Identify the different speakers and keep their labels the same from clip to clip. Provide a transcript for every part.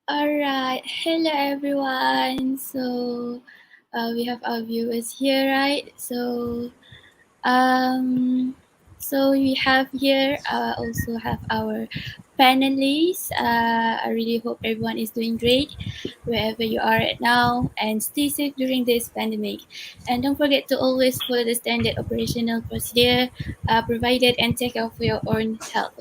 Speaker 1: Alright, hello everyone. So we have our viewers here, right? Um, so we have here also have our panelists. I really hope everyone is doing great wherever you are right now, and stay safe during this pandemic. And don't forget to always follow the standard operational procedure provided and take care of your own health.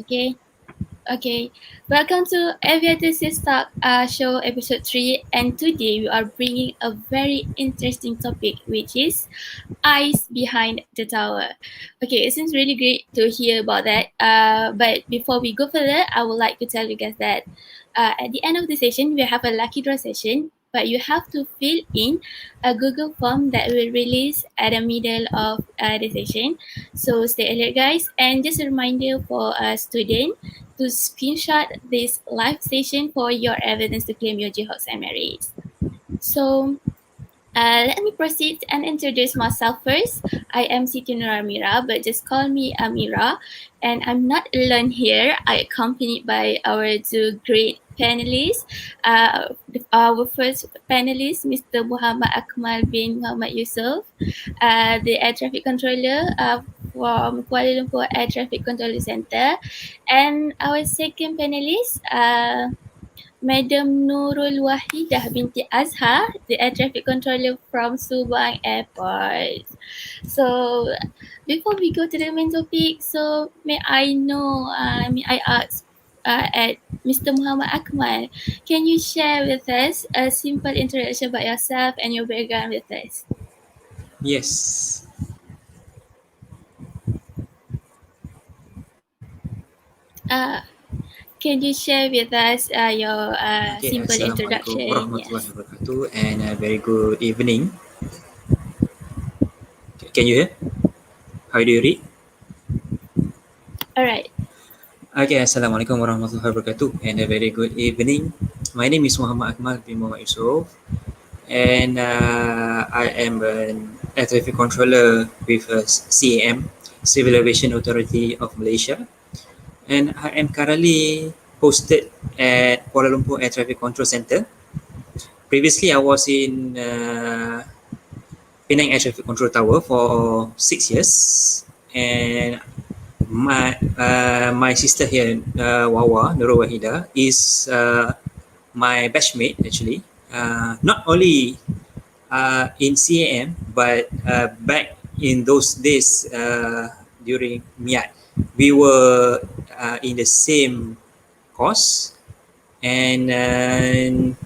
Speaker 1: Okay, welcome to Aviator Talk Show episode 3, and today we are bringing a very interesting topic, which is eyes behind the tower. Okay, it seems really great to hear about that. But before we go further, I would like to tell you guys that at the end of the session, we have a lucky draw session, but you have to fill in a Google form that will release at the middle of the session. So stay alert, guys. And just a reminder for a student to screenshot this live session for your evidence to claim your GHOX and merits. So let me proceed and introduce myself first. I am Siti Nur Amira, but just call me Amira. And I'm not alone here. I accompanied by our two great panelists. Our first panelist, Mr. Muhammad Akmal bin Muhammad Yusof, the air traffic controller from Kuala Lumpur Air Traffic Control Center. And our second panelist, Madam NURUL WAHIDA binti Azhar, the air traffic controller from Subang Airport. So, before we go to the main topic, so may I ask at Mr. Muhammad Akmal, can you share with us a simple introduction about yourself and your background with us?
Speaker 2: Yes.
Speaker 1: Can you share with us your simple
Speaker 2: Assalamualaikum
Speaker 1: introduction?
Speaker 2: warahmatullahi wabarakatuh, and a very good evening. Can you hear? How do you read?
Speaker 1: Alright.
Speaker 2: Okay, Assalamualaikum warahmatullahi wabarakatuh, and a very good evening. My name is Muhammad Akmal bin Muhammad Yusof, and I am an air traffic controller with CAAM, Civil Aviation Authority of Malaysia, and I am currently posted at Kuala Lumpur Air Traffic Control Center. Previously, I was in Penang Air Traffic Control Tower for 6 years, and my sister here, Wawa NURUL WAHIDA, is my batchmate actually. Not only in CAM, but back in those days during MIAT, we were in the same course, and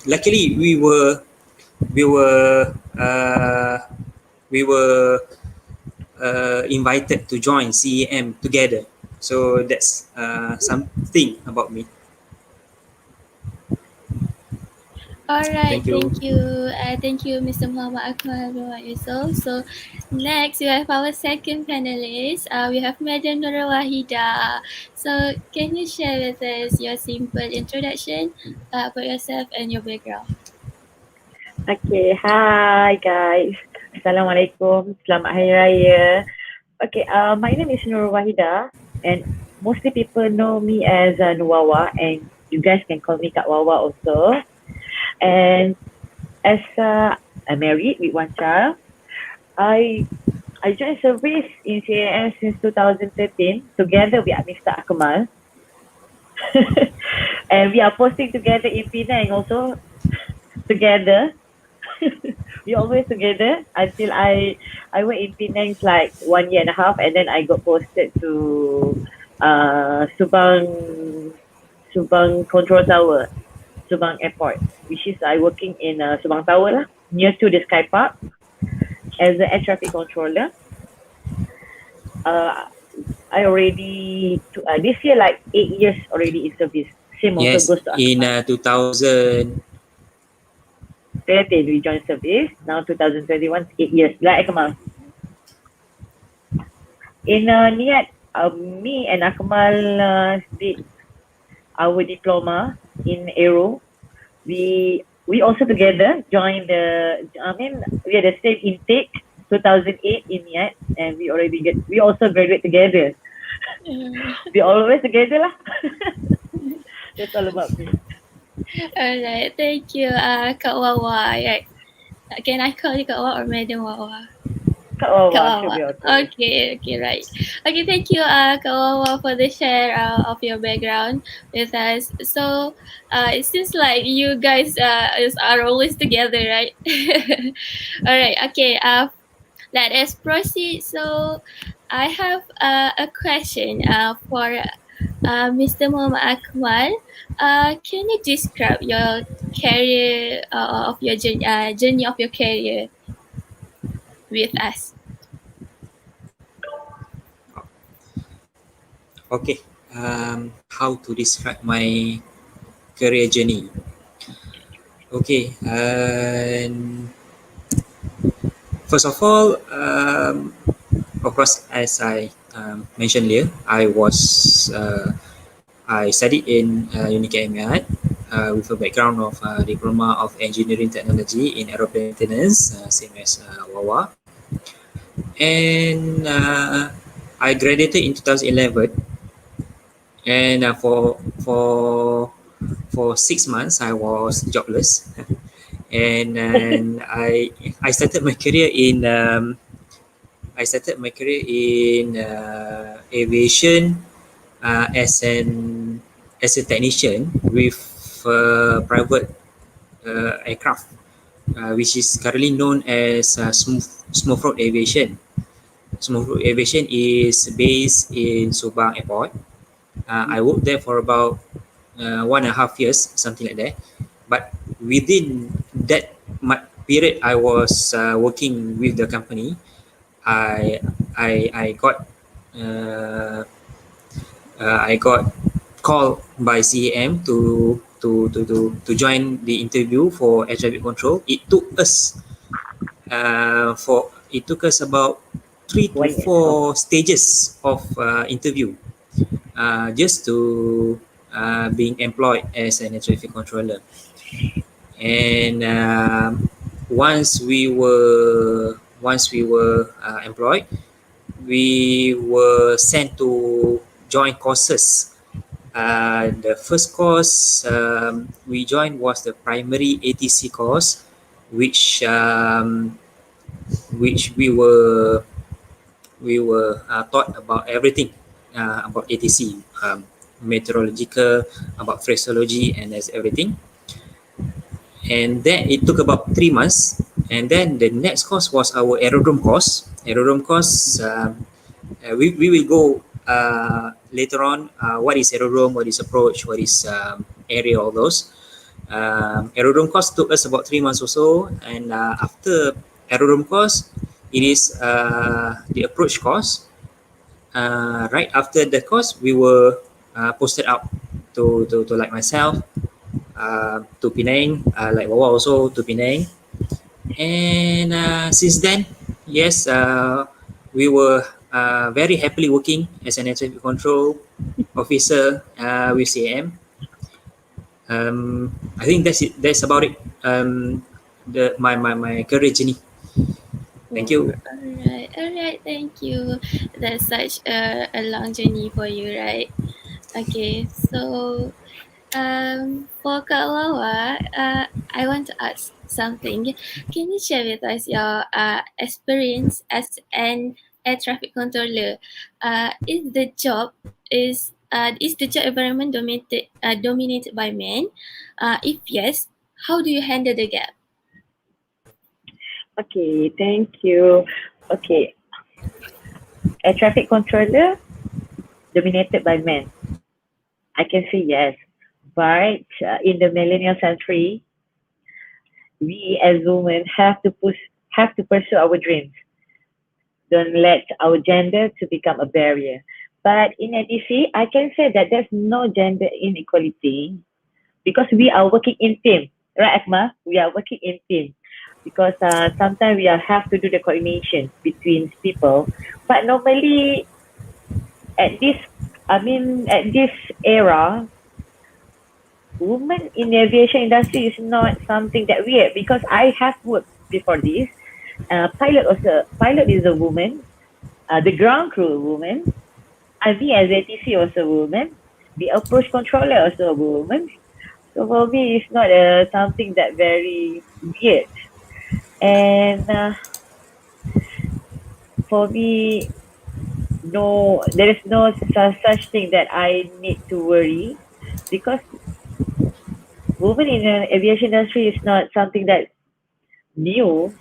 Speaker 2: luckily we were invited to join CAM together. So that's something about me.
Speaker 1: Alright,
Speaker 2: Thank you.
Speaker 1: thank you, Mr. Muhammad Akmal bin Muhammad Yusof. So next we have our second panelist. We have Madam NURUL WAHIDA. So can you share with us your simple introduction about yourself and your background?
Speaker 3: Okay, hi guys. Assalamualaikum. Selamat Hari Raya. Okay, my name is NURUL WAHIDA, and mostly people know me as Nuwawa, and you guys can call me Kak Wawa also. And as I'm married with one child, I joined service in CAM since 2013 together with Mr. Akmal. And we are posting together in Penang also together. We always together until I went in Penang like 1 year and a half, and then I got posted to Subang Control Tower, Subang Airport, which is I working in Subang Tower lah, near to the Sky Park as an air traffic controller. I already this year like 8 years already in service. Same
Speaker 2: Yes,
Speaker 3: also goes to
Speaker 2: in 2013
Speaker 3: we joined service. Now 2021, 8 years. Like Akmal. In NIAT, me and Akmal did our diploma in Aero. We also together joined we had the same intake 2008 in NIAT, and we also graduate together. We always together lah. That's all about me.
Speaker 1: Alright, thank you, Kak Wawa. Right. Can I call you Kak Wawa or Madam Wawa?
Speaker 3: Kak Wawa should
Speaker 1: Kawawa.
Speaker 3: be okay.
Speaker 1: Okay, right. Okay, thank you, Kawawa, for the share of your background with us. So, it seems like you guys are always together, right? All right. Okay. Let us proceed. So, I have a question for Mr. Muhammad Akmal. Can you describe your career of your journey of your career with us?
Speaker 2: Okay. How to describe my career journey? Okay. First of all, of course, as I mentioned earlier, I studied in UNICA MIAT with a background of Diploma of Engineering Technology in Aeroplane Maintenance, same as Wawa. And I graduated in 2011, and for 6 months I was jobless, and I started my career in aviation as a technician with private aircraft, which is currently known as Smooth Road Aviation. Smooth Road Aviation is based in Subang Airport. I worked there for about 1.5 years, something like that. But within that period, I was working with the company. I I got uh, I got called by CAAM to join the interview for air traffic control. It took us about 3 to 4 stages of interview just to being employed as an air traffic controller. And once we were employed, we were sent to join courses. The first course we joined was the primary ATC course, which which we were taught about everything about ATC, meteorological, about phraseology, and that's everything. And then it took about 3 months. And then the next course was our aerodrome course. Aerodrome course, we will go later on. What is aerodrome? What is approach? What is area? All those. Aerodrome course took us about 3 months or so, and after aerodrome course, it is the approach course. Right after the course, we were posted out to like myself to Penang, like Wawa also to Penang. And since then, yes, we were very happily working as an air traffic control officer with CAM. I think that's it. That's about it. My career journey. Thank you.
Speaker 1: Alright, thank you. That's such a long journey for you, right? Okay, so for Kak Wawa, I want to ask something. Can you share with us your experience as an air traffic controller? Is the job is the job environment dominated by men? If yes, how do you handle the gap?
Speaker 3: Okay, thank you. Okay, a traffic controller dominated by men. I can say yes, but in the millennial century, we as women have to pursue our dreams. Don't let our gender to become a barrier. But in ADC, I can say that there's no gender inequality because we are working in team, right, Akma? We are working in team because sometimes we have to do the coordination between people. But normally at this, at this era, women in the aviation industry is not something that weird because I have worked before this. Pilot is a woman. The ground crew woman. Me as ATC was a woman. The approach controller also a woman. So for me, it's not something that very weird. And for me, no, there is no such thing that I need to worry because women in the aviation industry is not something that new.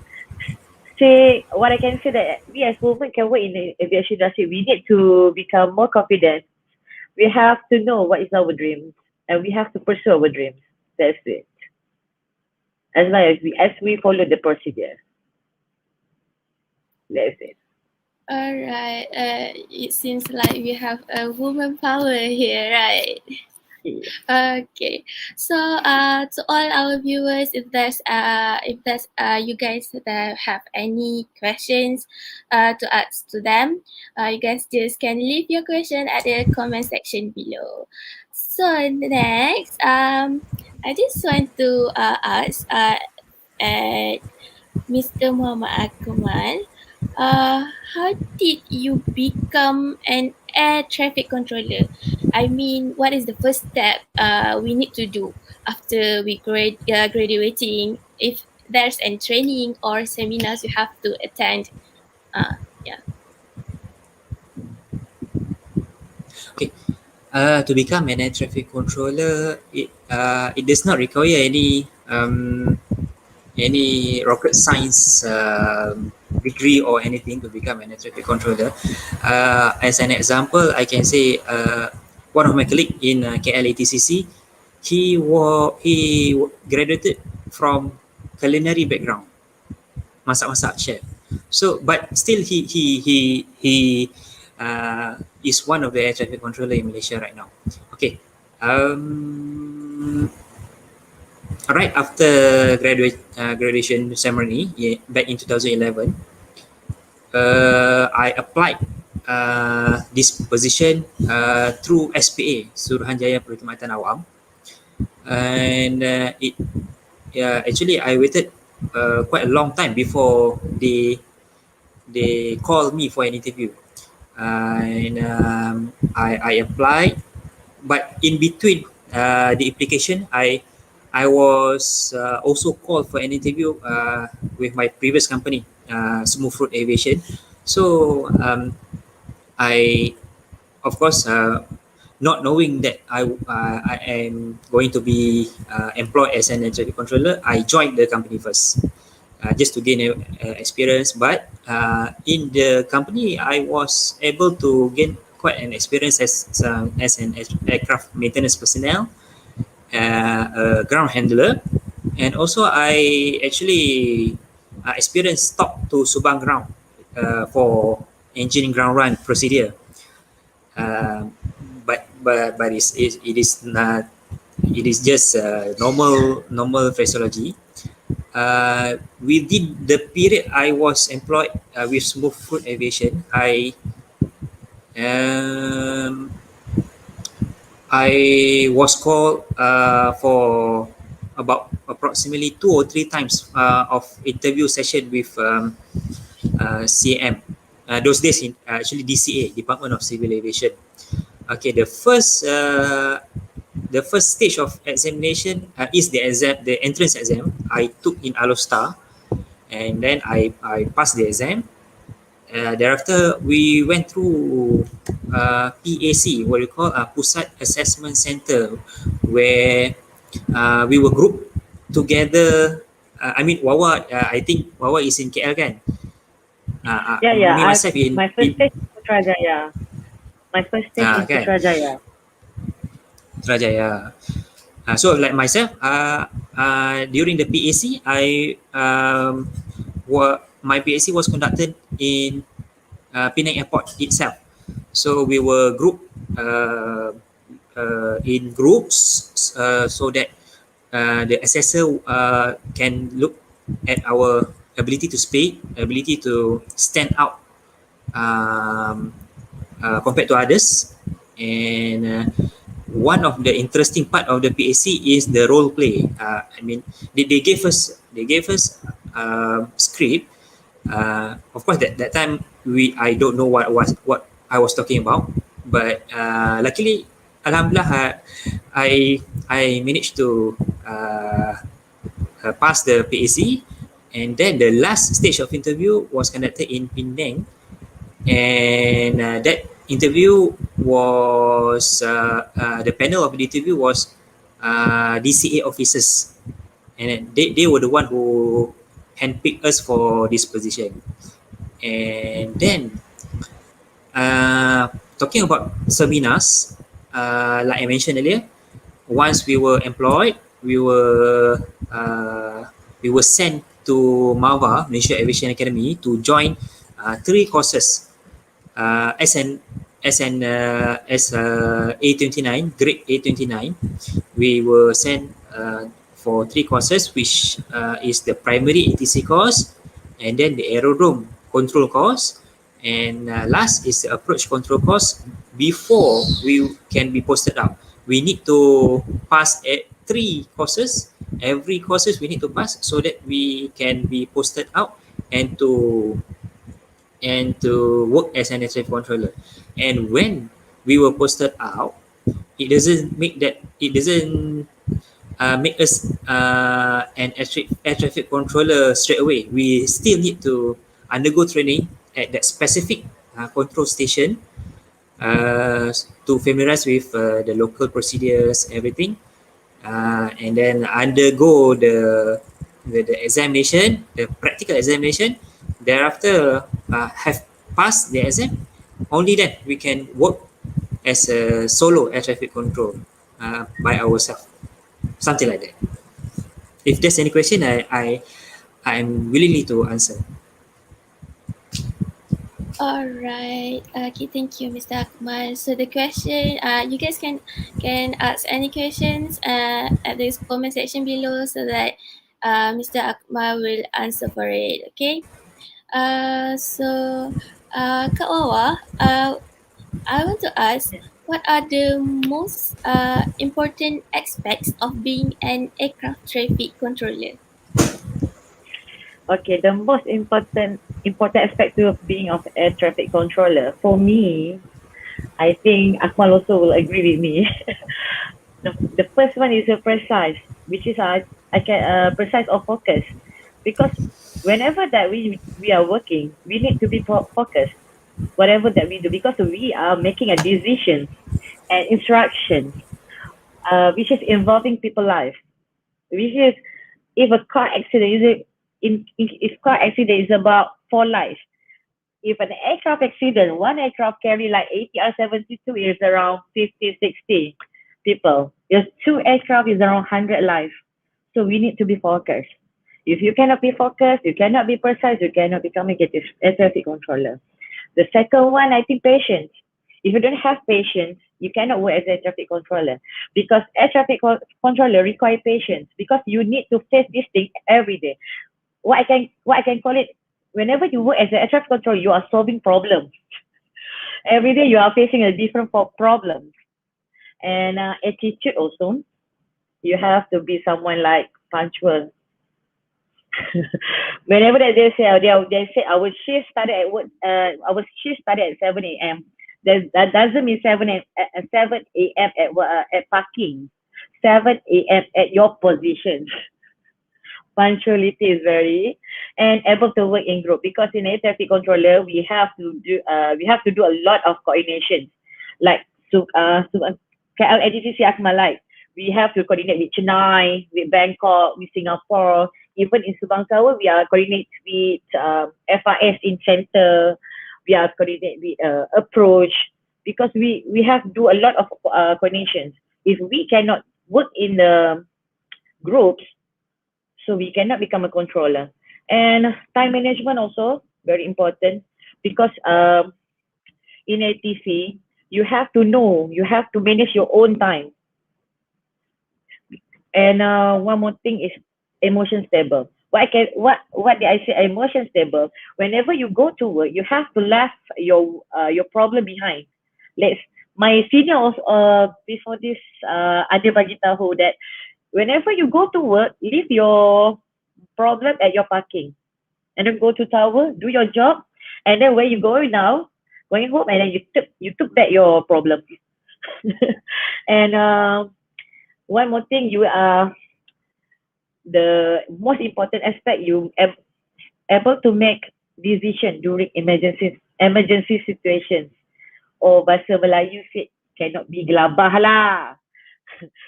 Speaker 3: Say what I can say that we as women can work in the aviation industry. We need to become more confident. We have to know what is our dreams, and we have to pursue our dreams. That's it. As long as we follow the procedure. That's it.
Speaker 1: All right. It seems like we have a woman power here, right?
Speaker 3: Yeah.
Speaker 1: Okay. So, to all our viewers, if you guys that have any questions, to ask to them, you guys just can leave your question at the comment section below. So next, I just want to ask, uh, Mr. Muhammad Akmal, how did you become an air traffic controller? I mean, what is the first step we need to do after we graduating? If there's any training or seminars you have to attend, yeah.
Speaker 2: Okay. To become an air traffic controller, it does not require any rocket science degree or anything to become an air traffic controller. As an example, I can say one of my colleague in KLATCC, he graduated from culinary background, masak-masak chef. So, but still he is one of the air traffic controller in Malaysia right now. Okay. Um, right after graduation ceremony, yeah, back in 2011, I applied this position through SPA, Suruhanjaya Perkhidmatan Awam, and it actually I waited quite a long time before they called me for an interview. And I applied, but in between the application, I was also called for an interview with my previous company, Smooth Road Aviation. So I, of course, not knowing that I am going to be employed as an air traffic controller, I joined the company first. Just to gain experience. But in the company, I was able to gain quite an experience as an aircraft maintenance personnel, a ground handler, and also I actually experienced talk to Subang ground for engine ground run procedure. But it is not. It is just normal phraseology. Within the period I was employed with Smooth Food Aviation, um, I was called for about approximately 2 or 3 times of interview session with CAAM. Those days in actually DCA, Department of Civil Aviation. Okay, the first stage of examination is the entrance exam I took in Alostar, and then I passed the exam. Thereafter, we went through PAC, what we call Pusat Assessment Center, where we were grouped together. I mean, Wawa, I think Wawa is in KL kan?
Speaker 3: Yeah, yeah.
Speaker 2: Me, myself
Speaker 3: My first stage in Putrajaya. My first stage in
Speaker 2: kan?
Speaker 3: Putrajaya.
Speaker 2: Putrajaya. So like myself, during the PAC, my PAC was conducted in Penang Airport itself. So we were grouped in groups so that the assessor can look at our ability to speak, ability to stand out compared to others. And one of the interesting part of the PAC is the role play. I mean, they gave us script. Of course, that time I don't know what I was talking about, but luckily Alhamdulillah, I managed to pass the PAC, and then the last stage of interview was conducted in Penang, and that interview was the panel of the interview was DCA officers, and they were the one who handpicked us for this position. And then talking about seminars, like I mentioned earlier, once we were employed, we were uh, we were sent to MAVA, Malaysia Aviation Academy, to join 3 courses as A29 grade A29. We were sent for 3 courses, which is the primary ATC course, and then the aerodrome control course, and last is the approach control course. Before we can be posted out, we need to pass 3 courses. Every courses we need to pass so that we can be posted out and to work as an air traffic controller. And when we were posted out, it doesn't make us an air traffic controller straight away. We still need to undergo training at that specific control station to familiarize with the local procedures, everything, and then undergo the examination, the practical examination. Thereafter, have passed the exam. Only then we can work as a solo air traffic control by ourselves, something like that. If there's any question, I'm willingly to answer.
Speaker 1: All right. Okay. Thank you, Mr. Akmal. So the question, you guys can ask any questions at this comment section below, so that Mr. Akmal will answer for it. Okay. So Kak Wawa, I want to ask, what are the most important aspects of being an aircraft traffic controller?
Speaker 3: Okay, the most important aspect of being of air traffic controller for me, I think Akmal also will agree with me. The first one is a precise, which is I can precise or focus, because whenever that we are working, we need to be focused, whatever that we do, because we are making a decision and instructions, which is involving people life, which is if a car accident is if car accident is about 4 lives. If an aircraft accident, one aircraft carry like ATR 72 is around 50, 60 people. There's 2 aircraft is around 100 lives. So we need to be focused. If you cannot be focused, you cannot be precise, you cannot become a air traffic controller. The second one, I think patience. If you don't have patience, you cannot work as a traffic controller, because air traffic controller require patience, because you need to face this thing every day. What I can call it, whenever you work as an air traffic controller, you are solving problems. Every day you are facing a different problems. And attitude also, you have to be someone like punctual. Whenever that they say our shift started at our shift started at 7 a.m. That doesn't mean 7 a.m. At parking, 7 a.m. at your position. Punctuality is very, and able to work in group, because in air traffic controller we have to do a lot of coordination, like KL ATC Akmal, like we have to coordinate with Chennai, with Bangkok, with Singapore. Even in Subang Tower, we are coordinate with FIS in center. We are coordinate with approach, because we have to do a lot of coordinations. If we cannot work in the groups, so we cannot become a controller. And time management also very important, because in ATC you have to know, you have to manage your own time. And one more thing is emotion stable. What did I say? Emotion stable. Whenever you go to work, you have to leave your problem behind. My senior also, before this ada bagi tahu that whenever you go to work, leave your problem at your parking, and then go to tower, do your job, and then when you going home, and then you took back your problem. And one more thing, you are the most important aspect, you able to make decision during emergency situations. Or bahasa Melayu said, cannot be gelabah lah.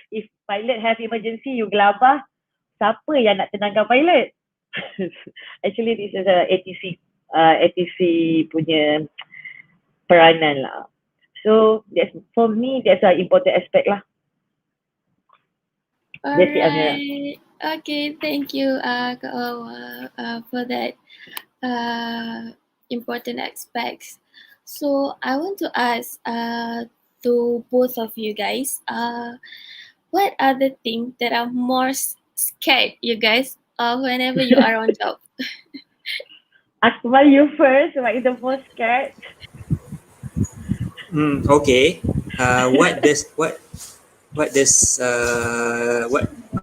Speaker 3: If pilot have emergency, you gelabah, siapa yang nak tenangkan pilot? Actually, this is a ATC punya peranan lah. So that's, for me, that's an important aspect lah. That's it, Amira.
Speaker 1: Alright. Okay, thank you, Kak Wawa, for that important aspects. So I want to ask to both of you guys, what are the things that are more scared you guys whenever you are on job?
Speaker 3: Akmal, you first. What is the most scared?
Speaker 2: Okay. What are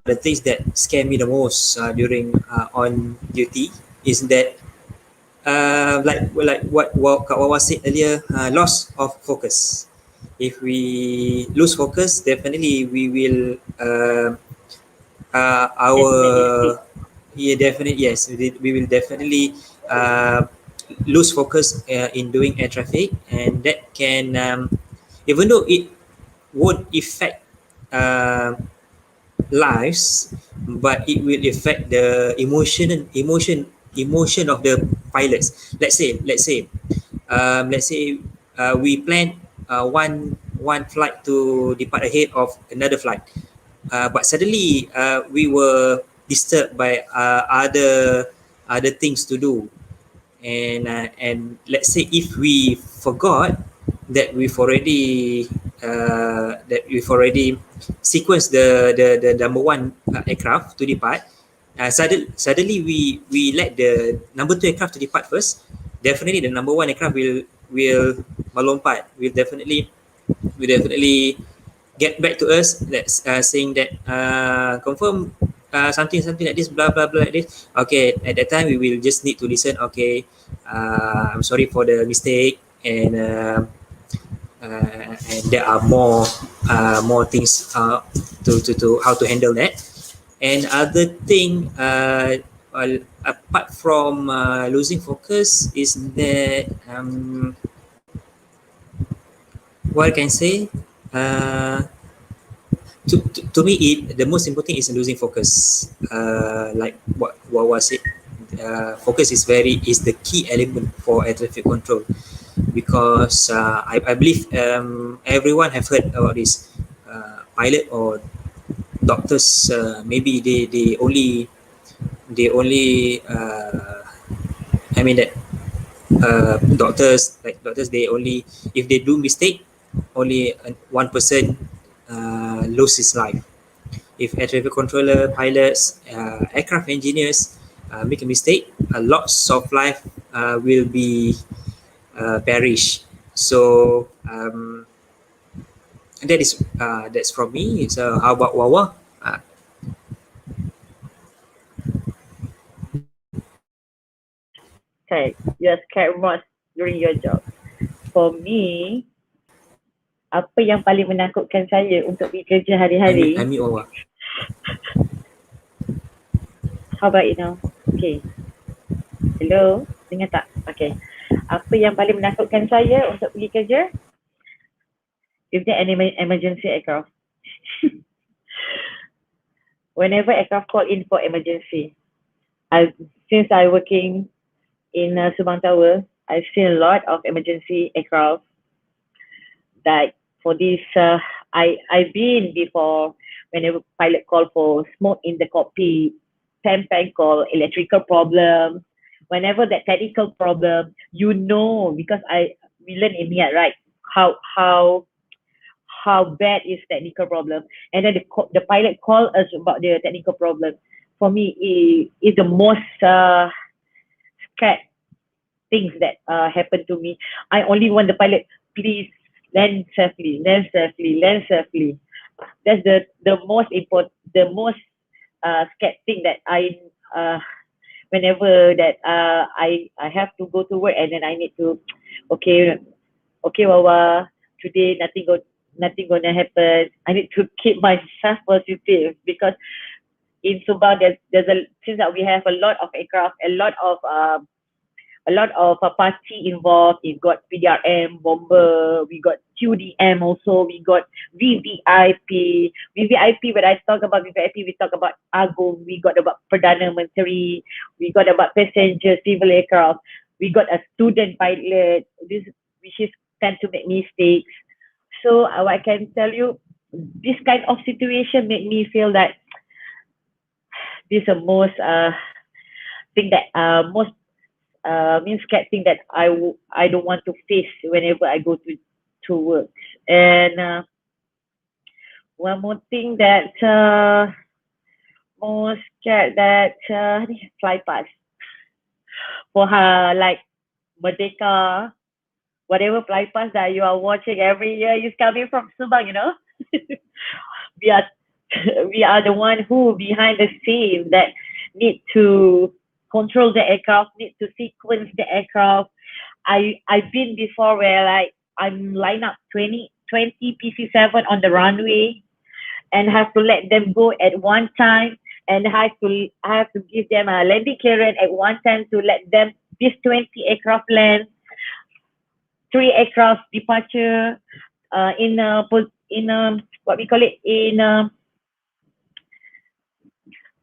Speaker 2: the things that scare me the most during on duty is that like what Kak Wawa said earlier, loss of focus. If we lose focus, definitely we will our definitely yes, we will definitely lose focus in doing air traffic, and that can even though it won't affect lives, but it will affect the emotion of the pilots. Let's say we plan one flight to depart ahead of another flight, but suddenly we were disturbed by other things to do, and let's say if we forgot that we've already sequenced the number one aircraft to depart. Suddenly we let the number two aircraft to depart first. Definitely the number one aircraft will melompat. Will definitely get back to us, that's saying that confirm something like this, blah blah blah like this. Okay, at that time we will just need to listen. Okay, I'm sorry for the mistake, and there are more things to how to handle that. And other thing, apart from losing focus, is that what I can say, to me, the most important is losing focus. Like what was it? Focus is the key element for air traffic control, because I believe everyone have heard about this. Pilot or doctors, maybe they only I mean that doctors, they only, if they do mistake, only one person lose his life. If air traffic controller, pilots, aircraft engineers make a mistake, lots of life will be perish. So that's from me. So how about Wawa?
Speaker 3: Okay, you're scared most during your job. For me, apa yang paling menakutkan saya untuk pergi kerja hari-hari?
Speaker 2: I mean Wawa.
Speaker 3: How about you now? Okay. Hello, dengar tak? Okay. Apa yang paling menakutkan saya untuk pergi kerja? If there any emergency aircraft. Whenever aircraft call in for emergency, since I working in Subang Tower, I've seen a lot of emergency aircraft. Like for this, I've been before whenever pilot call for smoke in the cockpit, pan call, electrical problem. Whenever that technical problem, because we learn in MIAT, right? How bad is technical problem, and then the pilot call us about the technical problem. For me, is the most scared things that happen to me. I only want the pilot, please land safely. That's the most important, the most scared thing that I whenever that I have to go to work, and then I need to okay Wawa, today nothing gonna happen. I need to keep myself positive because in Subang there's a since that we have a lot of aircraft, a lot of party involved. We've got PDRM, Bomber, we got QDM also, we got VVIP. VVIP, when I talk about VVIP, we talk about Agung, we got about Perdana Menteri, we got about passenger civil aircraft, we got a student pilot, this which is tend to make mistakes. So I can tell you, this kind of situation made me feel that this is the most thing that most means scared thing that I don't want to face whenever I go to work. And one more thing that most scared that fly past for her like Merdeka, whatever fly past that you are watching every year is coming from Subang, you know. we are we are the one who behind the scene that need to control the aircraft, need to sequence the aircraft. I've been before where like I'm line up 20 PC7 on the runway and have to let them go at one time, and I have to give them a landing clearance at one time to let them this 20 aircraft land, 3 aircraft departure in what we call it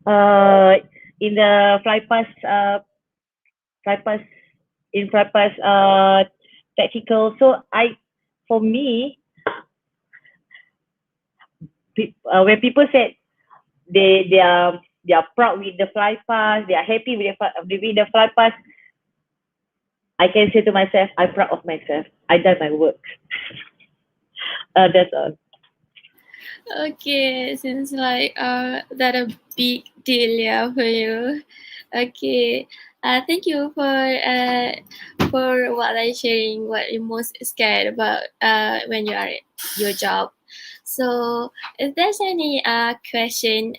Speaker 3: uh in the fly pass fly pass tactical. So for me, when people said they are proud with the fly pass, they are happy with the fly pass, I can say to myself, I'm proud of myself. I done my work. That's all.
Speaker 1: Okay, seems like that a big deal, yeah, for you. Okay, thank you for what I sharing. What you're most scared about when you are at your job. So, if there's any question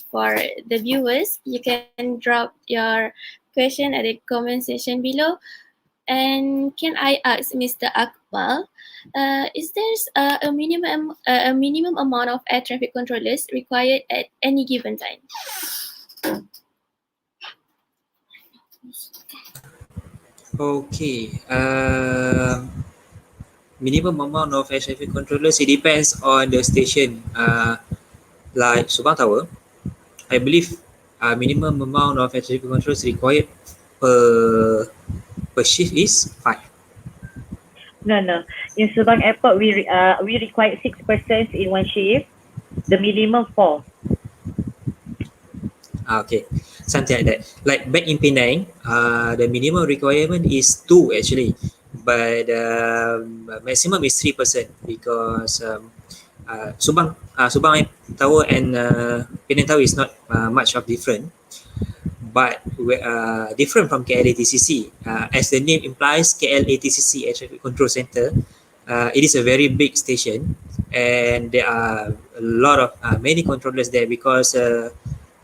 Speaker 1: for the viewers, you can drop your question at the comment section below. And can I ask Mr. Akmal, is there a minimum amount of air traffic controllers required at any given time?
Speaker 2: Okay. Minimum amount of air traffic controllers, it depends on the station. Like Subang Tower, I believe minimum amount of air traffic controllers required per per shift is 5.
Speaker 3: No. In Subang Airport, we require 6% in one shift. The minimum 4.
Speaker 2: Okay, something like that. Like back in Penang, the minimum requirement is 2 actually, but maximum is 3% because Subang Tower and Penang Tower is not much of different, but different from KLATCC. As the name implies, KLATCC Air Traffic Control Center, it is a very big station, and there are a lot of many controllers there because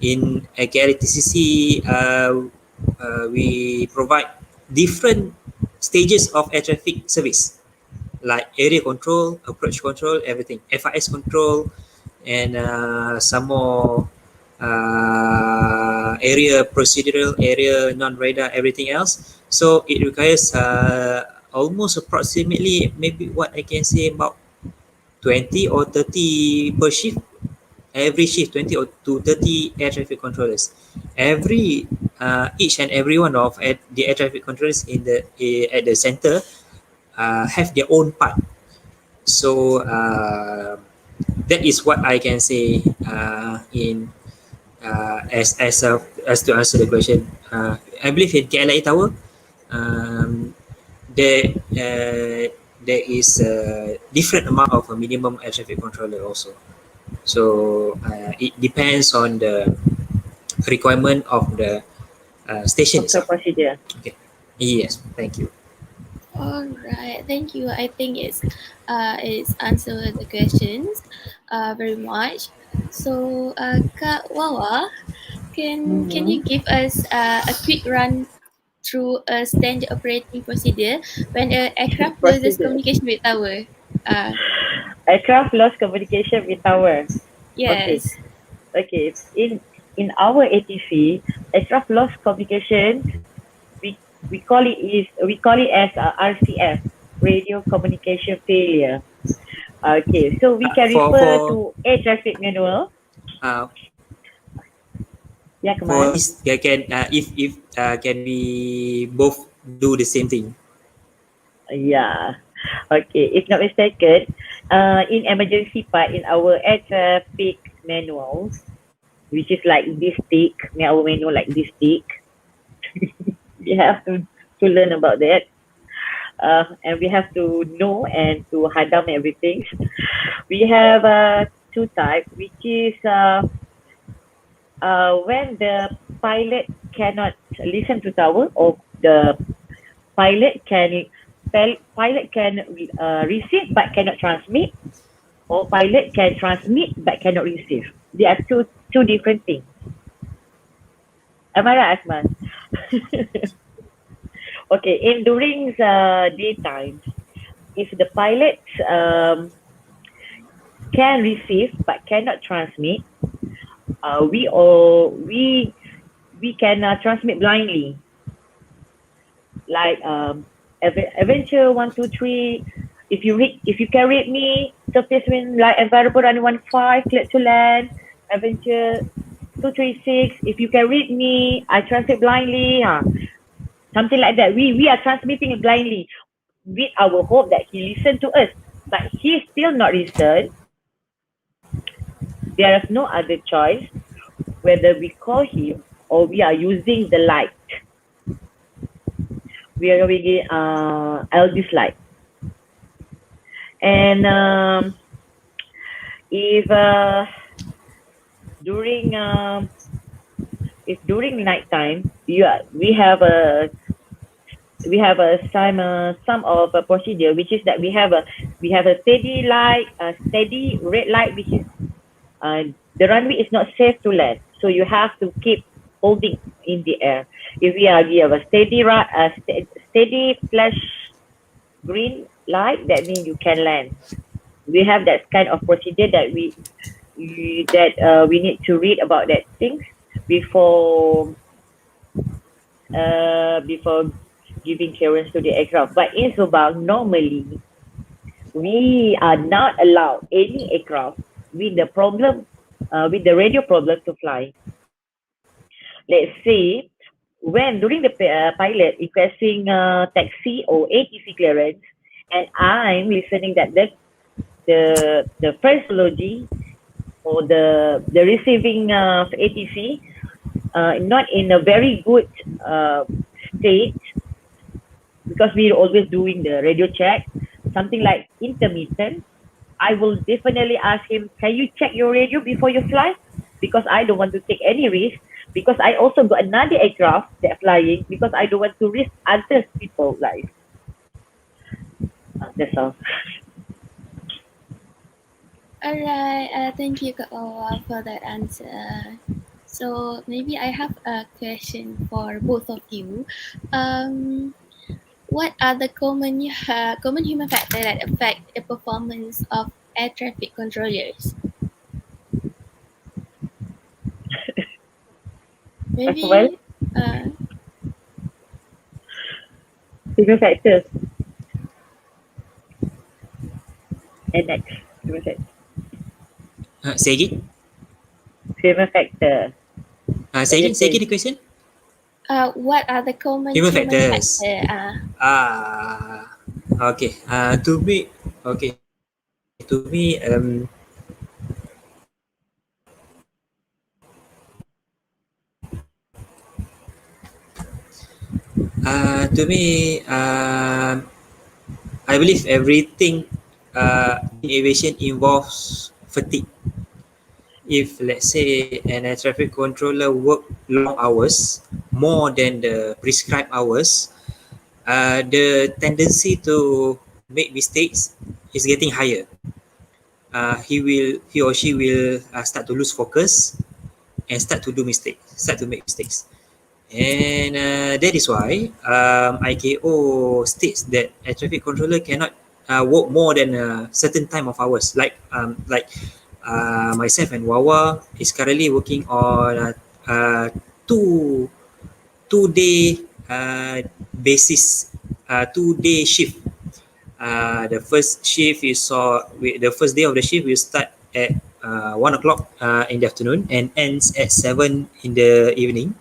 Speaker 2: in KLATCC we provide different stages of air traffic service like area control, approach control, everything, FIS control, and some more area procedural, area non-radar, everything else. So it requires almost approximately maybe what I can say about 20 or 30 per shift. Every shift 20 or to 30 air traffic controllers. Each and every one of the air traffic controllers in the at the center have their own part. So that is what I can say in as to answer the question. I believe in KLIA Tower, um, there there is a different amount of a minimum air traffic controller also. So it depends on the requirement of the station
Speaker 3: Of the
Speaker 2: itself.
Speaker 3: procedure.
Speaker 2: Okay. Yes. Thank you.
Speaker 1: All right, thank you. I think it's answered the questions very much. So, Kak Wawa, can you give us a quick run through a standard operating procedure when an aircraft loses
Speaker 3: Procedure.
Speaker 1: communication with tower? Uh,
Speaker 3: Aircraft lost communication with tower. Okay.
Speaker 1: Yes.
Speaker 3: Okay. In our ATC, aircraft lost communication. We we call it as RCF, radio communication failure. Okay. So we can refer
Speaker 2: For
Speaker 3: to air traffic manual.
Speaker 2: uh,
Speaker 3: Yeah,
Speaker 2: for
Speaker 3: Kamal.
Speaker 2: this, can if can we both do the same thing?
Speaker 3: Yeah. Okay. If not mistaken, in emergency part in our air traffic manual, which is like this thick, our manual like this thick, we have to learn about that. And we have to know and to hadam everything. We have two types, which is when the pilot cannot listen to tower, or the pilot can pilot can receive but cannot transmit, or pilot can transmit but cannot receive. They are two different things. Am I right, Asman? Okay, in during daytime, if the pilot can receive but cannot transmit, we can transmit blindly, like adventure 123. If you can read me, surface wind like environment running 15, clear to land, adventure 236. If you can read me, I translate blindly. Something like that. We are transmitting it blindly with our hope that he listen to us, but he still not listen. There is no other choice whether we call him or we are using the light. We are using LG light. And if during if during night time, we have a some of a procedure, which is that we have a steady light, a steady red light, which is uh, the runway is not safe to land, so you have to keep holding in the air. If we have a steady flash green light, that means you can land. We have that kind of procedure that we need to read about that things before before giving clearance to the aircraft. But in Subang, normally we are not allowed any aircraft with the problem, with the radio problem to fly. Let's say when during the pilot requesting taxi or ATC clearance, and I'm listening that the phraseology or the receiving ATC not in a very good state, because we're always doing the radio check, something like intermittent. I will definitely ask him, can you check your radio before you fly? Because I don't want to take any risk. Because I also got another aircraft that flying, because I don't want to risk other people's life. That's all.
Speaker 1: Alright, thank you, Kak Wawa, for that answer. So maybe I have a question for both of you. What are the common human factors that affect the performance of air traffic controllers?
Speaker 3: Well,
Speaker 1: Maybe
Speaker 3: human factors. And next, human factor.
Speaker 2: Say again.
Speaker 3: Human factor.
Speaker 2: Say again the question.
Speaker 1: what are the common
Speaker 2: Human
Speaker 1: human
Speaker 2: factors.
Speaker 1: factors?
Speaker 2: Okay. To me, to me, I believe everything in aviation involves fatigue. If let's say an air traffic controller work long hours, more than the prescribed hours, the tendency to make mistakes is getting higher. He or she will start to lose focus and start to make mistakes. And that is why ICAO states that air traffic controller cannot work more than a certain time of hours. Myself and Wawa is currently working on two 2 day basis, 2 day shift. The first shift the first day of the shift will start at 1 o'clock in the afternoon and ends at 7 in the evening.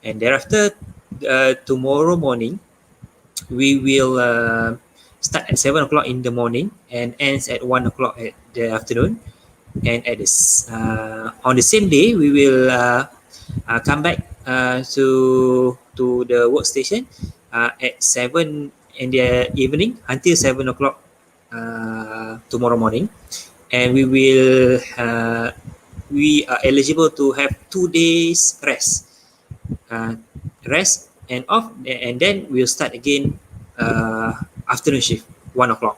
Speaker 2: And thereafter, tomorrow morning, we will start at 7 o'clock in the morning and ends at 1 o'clock at the afternoon. And on the same day, we will come back to the workstation at 7 in the evening until 7 o'clock tomorrow morning, and we are eligible to have 2 days uh, rest and off, and then we'll start again afternoon shift 1 o'clock.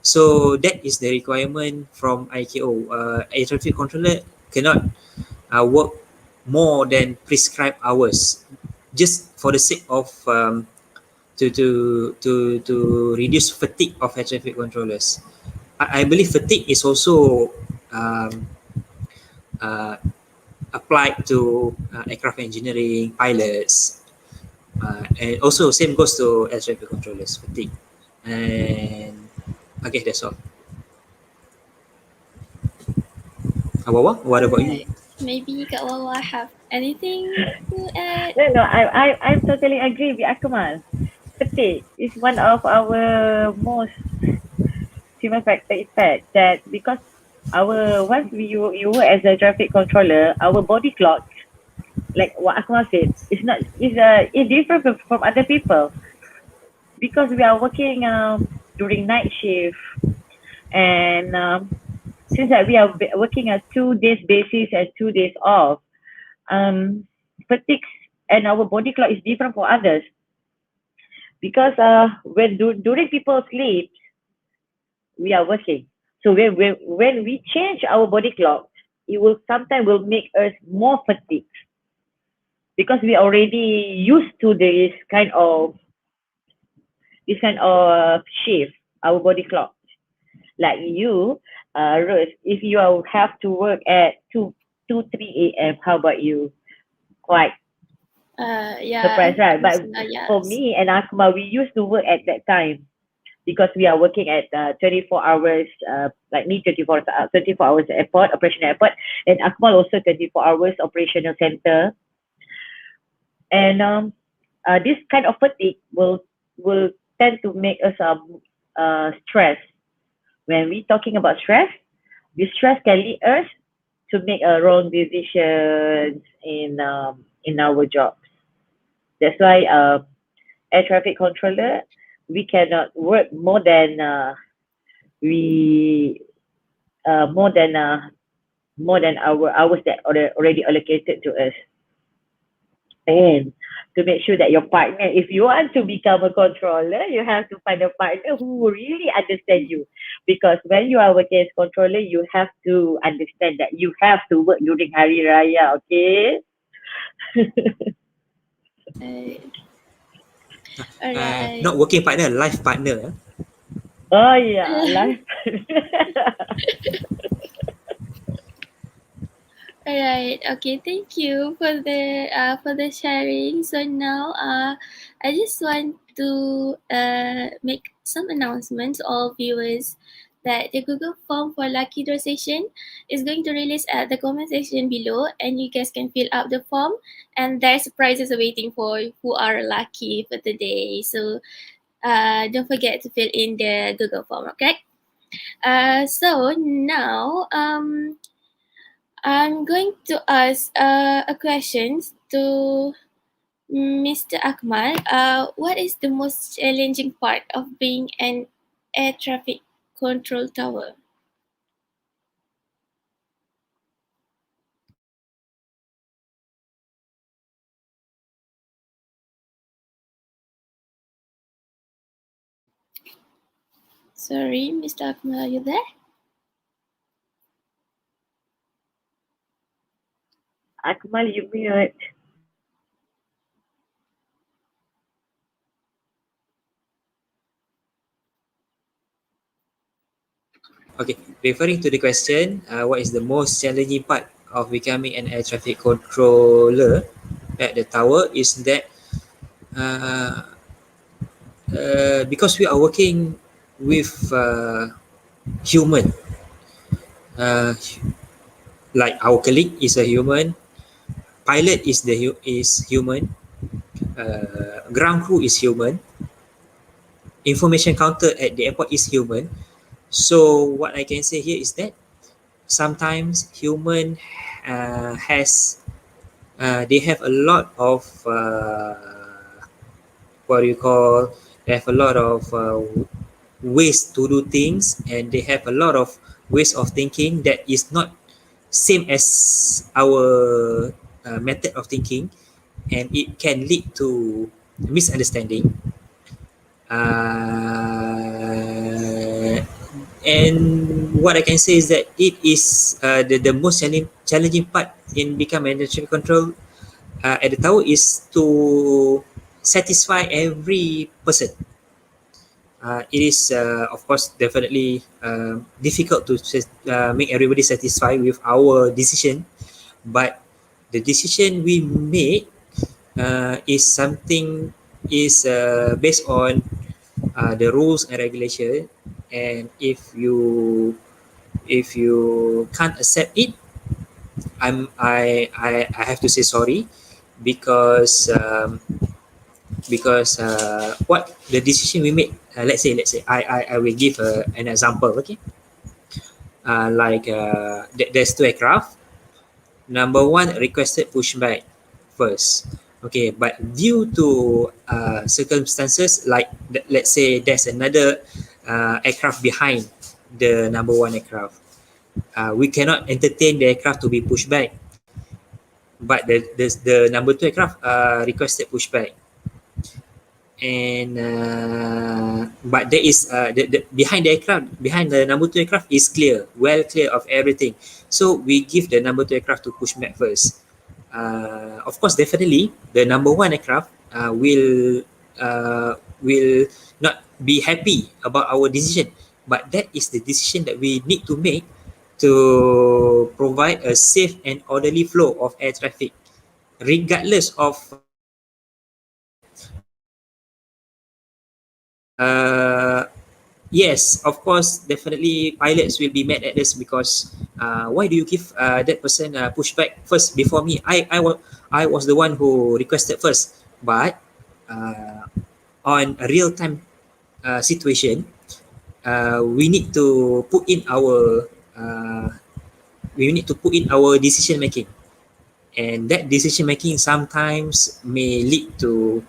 Speaker 2: So that is the requirement from IKO. Air traffic controller cannot work more than prescribed hours, just for the sake of to reduce fatigue of air traffic controllers. I believe fatigue is also um, uh, applied to aircraft engineering pilots, and also same goes to air traffic controllers fatigue. And okay, that's all. Wawa, what about you?
Speaker 1: Alright. Maybe Kak Wawa have anything to add?
Speaker 3: No, I'm totally agree with Akmal. Fatigue is one of our most human factor effect that because our once you work as a traffic controller, our body clock, like what Akmal said, it's different from other people because we are working during night shift and since that we are working at 2 days basis and 2 days off, um, fatigue and our body clock is different for others because during people sleep, we are working. So when we change our body clock, it will sometimes will make us more fatigued because we already used to this kind of shift, our body clock. Like you, Rose, if you have to work at 3 a.m., how about you? Quite
Speaker 1: Yeah,
Speaker 3: surprised, right? But for
Speaker 1: yes.
Speaker 3: me and Akmal, we used to work at that time because we are working at 24 hours, like me 24 hours airport, operational airport, and Akmal also 24 hours operational center. And this kind of fatigue will tend to make us stress. When we talking about stress, this stress can lead us to make a wrong decisions in our jobs. That's why air traffic controller we cannot work we more than our hours that already allocated to us. And to make sure that your partner, if you want to become a controller, you have to find a partner who really understand you. Because when you are working as controller, you have to understand that you have to work during Hari Raya, okay?
Speaker 1: Alright.
Speaker 2: Not
Speaker 1: Alright.
Speaker 2: working partner, life partner.
Speaker 3: Oh yeah, life.
Speaker 1: Alright, okay, thank you for the sharing. So now I just want to make some announcements to all viewers that the Google form for lucky draw session is going to release at the comment section below, and you guys can fill out the form, and there's prizes awaiting for who are lucky for today. So don't forget to fill in the Google form, okay? So now I'm going to ask a question to Mr. Akmal. What is the most challenging part of being an air traffic control tower? Sorry, Mr. Akmal, are you there?
Speaker 3: Akmal, you mute.
Speaker 2: Okay, referring to the question, what is the most challenging part of becoming an air traffic controller at the tower is that uh, because we are working with human, uh, like our colleague is a human, pilot is human, ground crew is human, information counter at the airport is human. So what I can say here is that sometimes human has they have a lot of what do you call they have a lot of ways to do things, and they have a lot of ways of thinking that is not same as our method of thinking, and it can lead to misunderstanding. uh, and what I can say is that it is the most challenging part in becoming a traffic control at the tower is to satisfy every person. It is, of course, definitely difficult to make everybody satisfied with our decision, but the decision we make is something is based on the rules and regulation, and if you can't accept it, I have to say sorry, because what the decision we make, let's say I will give an example. Okay, there's two aircraft. Number one requested pushback first. Okay, but due to circumstances, like let's say there's another aircraft behind the number one aircraft, we cannot entertain the aircraft to be pushed back, but the number two aircraft requested pushback. And but there is behind the aircraft, behind the number two aircraft is clear, well clear of everything, so we give the number two aircraft to push back first. Of course, definitely the number one aircraft will not be happy about our decision, but that is the decision that we need to make to provide a safe and orderly flow of air traffic, regardless of uh, yes, of course, definitely pilots will be mad at us because why do you give that person pushback first before me? I was the one who requested first. But on a real time situation, we need to put in our decision making, and that decision making sometimes may lead to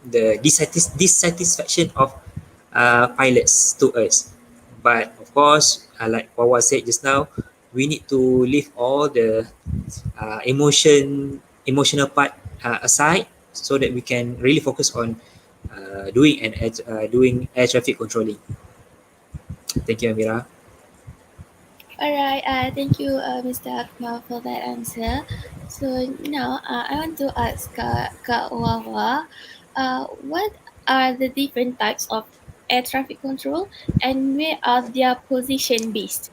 Speaker 2: the dissatisfaction of pilots to us. But of course, like Wawa said just now, we need to leave all the emotional part aside, so that we can really focus on doing air traffic controlling. Thank you, Amira.
Speaker 1: Alright, thank you, Mr. Akmal, for that answer. So now I want to ask Kak Wawa, what are the different types of air traffic control and where are their position based?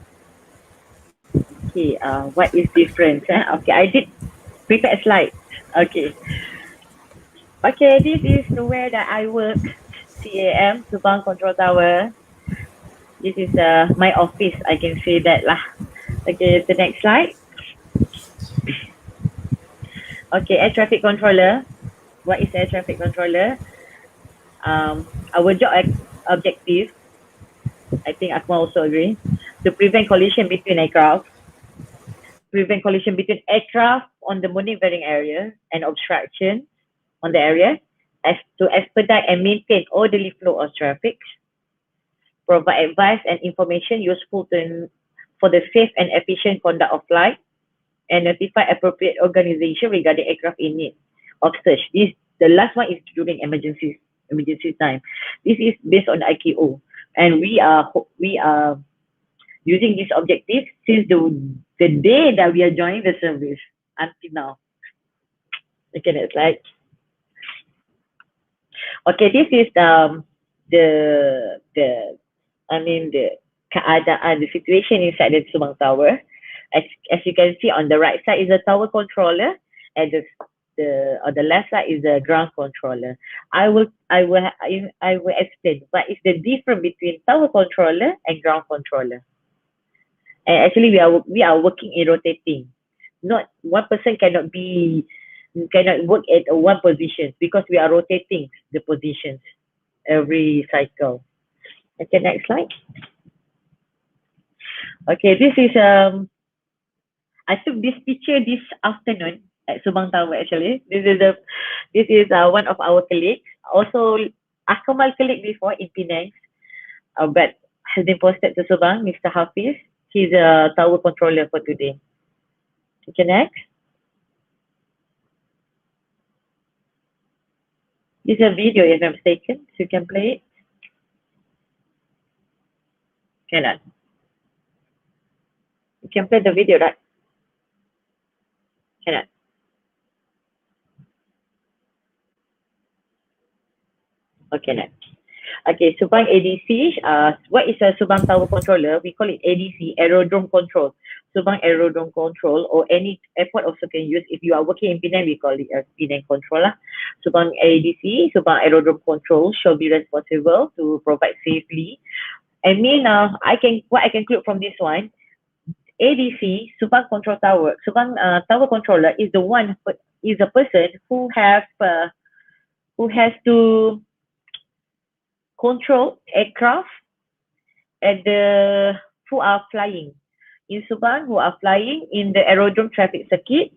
Speaker 3: Okay, what is different? Okay, I did prepare a slide. Okay. Okay, this is where that I work. CAAM, Subang Control Tower. This is my office. I can say that lah. Okay, the next slide. Okay, air traffic controller. What is air traffic controller? Our job objective, I think Akmal also agree, to prevent collision between aircraft, on the maneuvering area and obstruction on the area, as to expedite and maintain orderly flow of traffic, provide advice and information useful for the safe and efficient conduct of flight, and notify appropriate organization regarding aircraft in need of search. The last one is during emergency time. This is based on IKO, and we are using this objective since the day that we are joining the service until now. Okay, next slide. Okay, this is the the keadaan, the situation inside the Subang Tower. As you can see, on the right side is the tower controller, and on the left side is the ground controller. I will explain what is the difference between tower controller and ground controller. And actually, we are working in rotating. Not one person cannot work at one position because we are rotating the positions every cycle. Okay, next slide. Okay, this is I took this picture this afternoon at Subang Tower. Actually, this is one of our colleagues. Also, Akmal colleague before in Penang, but has been posted to Subang. Mr. Hafiz, he's a tower controller for today. Okay, next. This is a video, if I'm mistaken. So you can play it. Cannot. You can play the video, right? Cannot. Okay, next. Okay, Subang ADC. What is a Subang Tower Controller? We call it ADC, Aerodrome Control. Subang Aerodrome Control, or any airport also can use. If you are working in Penang, we call it a Penang controller. Subang ADC, Subang Aerodrome Control, shall be responsible to provide safely. I mean, what I can conclude from this one, ADC, Subang Control Tower, Subang Tower Controller is a person who has to control aircraft who are flying in Subang, who are flying in the aerodrome traffic circuit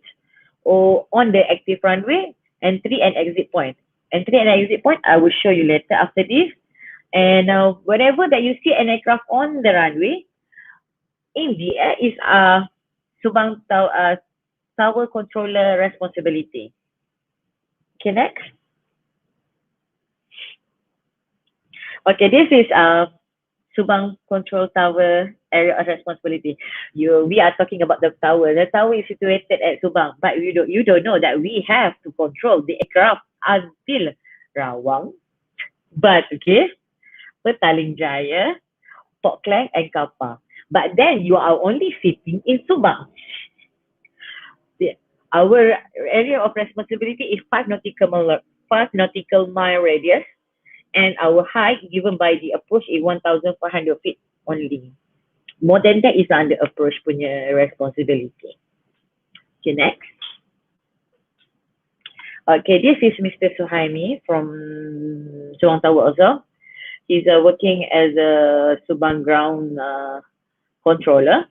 Speaker 3: or on the active runway, entry and exit point. Entry and exit point, I will show you later after this. And whenever that you see an aircraft on the runway, in the air is Subang Tower Controller responsibility. Okay, next. Okay, this is Subang Control Tower area of responsibility. We are talking about the tower. The tower is situated at Subang, but you don't know that we have to control the aircraft until Rawang, but okay, Petaling Jaya, Port Klang and Kapar. But then you are only sitting in Subang. Our area of responsibility is 5 nautical mile radius, and our height given by the approach is 1,400 feet only. More than that is under approach punya responsibility. Okay, next. Okay, this is Mr. Suhaimi from Subang Tower also. He's working as a Subang ground controller.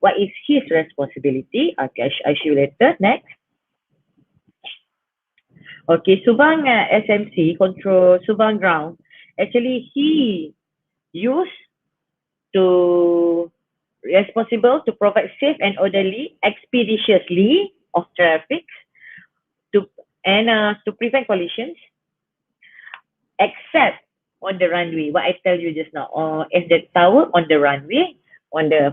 Speaker 3: What is his responsibility? Okay, I show you later. Next. Okay, Subang SMC control Subang ground. Actually, he used to responsible to provide safe and orderly, expeditiously of traffic to prevent collisions, except on the runway. What I tell you just now, is the tower on the runway,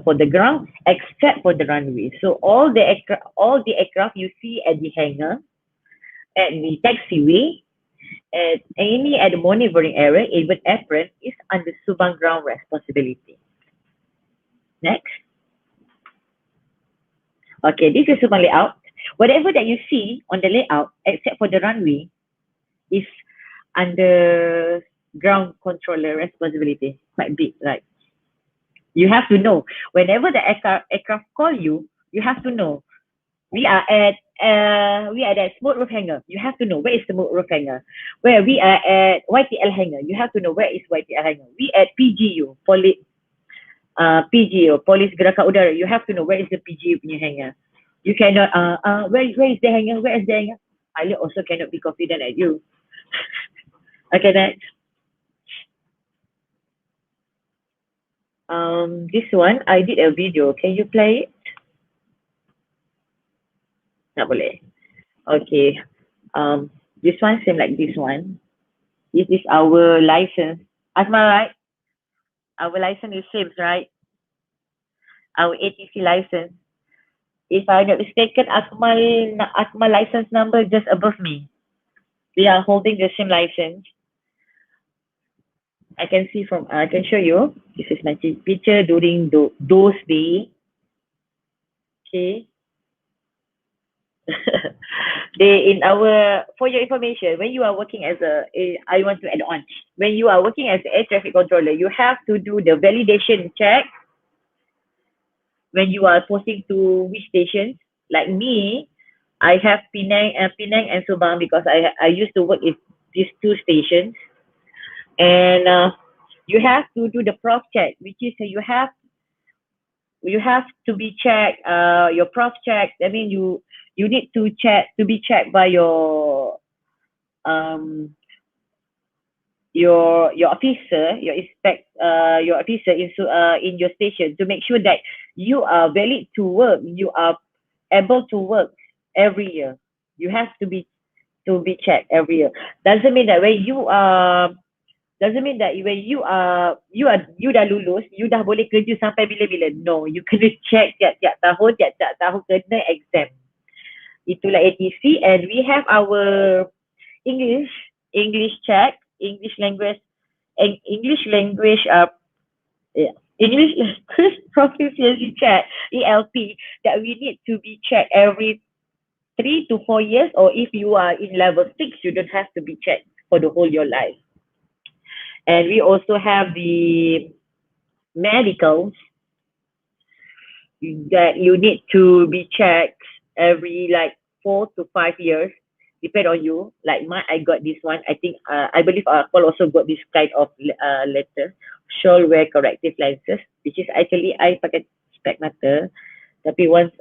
Speaker 3: for the ground, except for the runway. So all the aircraft you see at the hangar, at the taxiway, at the maneuvering area, even apron, is under Subang ground responsibility. Next. Okay, this is Subang layout. Whatever that you see on the layout, except for the runway, is under ground controller responsibility. Quite big, right? You have to know. Whenever the aircraft call you, you have to know. We are at that smooth roof hangar. You have to know where is the smooth roof hangar. Where we are at YTL hangar. You have to know where is YTL hangar. We at PGU, PGU, Police Gerakan Udara. You have to know where is the PGU punya hangar. You cannot where is the hangar? Where is the hangar? Pilot also cannot be confident at you. Okay, next. This one I did a video. Can you play it? Tak boleh. Okay. This one same like this one. This is our license. Asma, right? Our license is same, right? Our ATC license. If I'm not mistaken, Asma license number just above me. We are holding the same license. I can see from, I can show you. This is my picture during those days. Okay. They in our for your information, when you are working as I want to add on. When you are working as an air traffic controller, you have to do the validation check when you are posting to which stations. Like me, I have Penang and Subang because I used to work in these two stations, and you have to do the prof check, which is you have to be checked. Your prof check. I mean, you need to be checked by um your officer, your officer in your station to make sure that you are valid to work, you are able to work every year. You have to be checked every year. Doesn't mean that when you are doesn't mean that when you dah lulus, you dah boleh kerja sampai bila-bila. No, you kena check tiap-tiap tahun kena exam. Itulah ATC, and we have our English, English check, English language, and English language, yeah, English language proficiency check, ELP, that we need to be checked every 3 to 4 years, or if you are in level 6, you don't have to be checked for the whole your life. And we also have the medicals that you need to be checked every like 4 to 5 years, depend on you. Like I got this one. I think I believe Paul also got this kind of letter. Shall wear corrective lenses, which is actually I pakai spek mata. Tapi once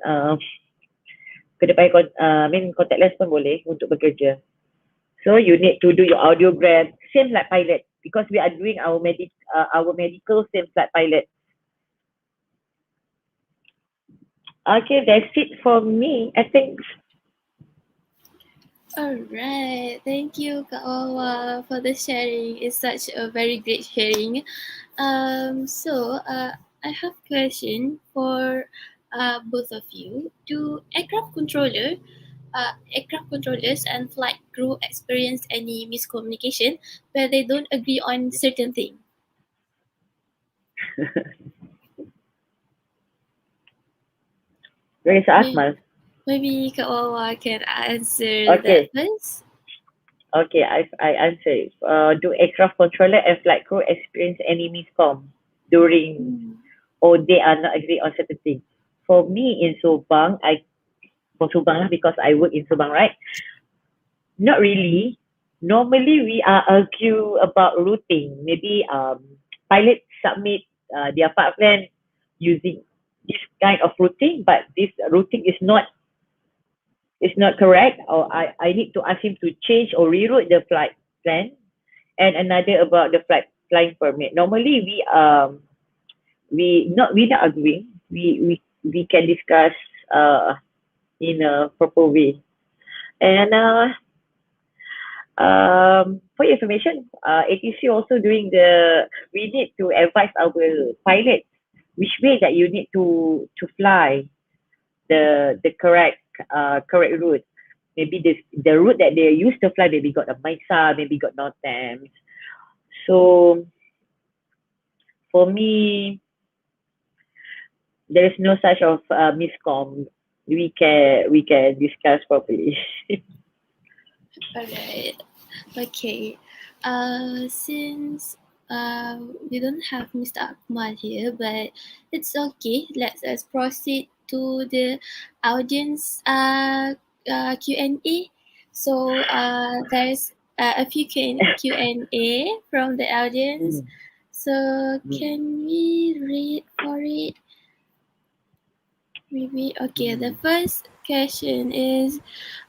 Speaker 3: kena pakai contact lens pun boleh untuk bekerja. So you need to do your audiogram, same like pilot, because we are doing our medical same like pilot. Okay, that's it for me, I think.
Speaker 1: Alright, thank you Kak Wawa for the sharing. It's such a very great sharing. I have a question for both of you. Do aircraft controllers and flight crew experience any miscommunication where they don't agree on certain things?
Speaker 3: Where is Asmal?
Speaker 1: Maybe Kak Wawa can answer
Speaker 3: Okay.
Speaker 1: that first.
Speaker 3: Okay, I answer it. Do aircraft controller and flight crew experience any miscom during, or they are not agree on certain things? For me in Subang, for Subang because I work in Subang, right? Not really. Normally we are argue about routing. Maybe pilots submit their part plan using this kind of routing, but this routing is not correct, or I need to ask him to change or reroute the flight plan. And another about the flying permit. Normally we not agreeing. We can discuss in a proper way. And for your information, ATC also doing we need to advise our pilots which way that you need to fly the correct route. Maybe the route that they used to fly, maybe got a Maisa, maybe got Northam. So for me, there is no such of miscom. We can discuss properly.
Speaker 1: Alright. Okay. Since we don't have Mr. Akmal here, but it's okay. Let us proceed to the audience Q&A. So there's a few Q&A from the audience. So can we read for it? Maybe. Okay, the first question is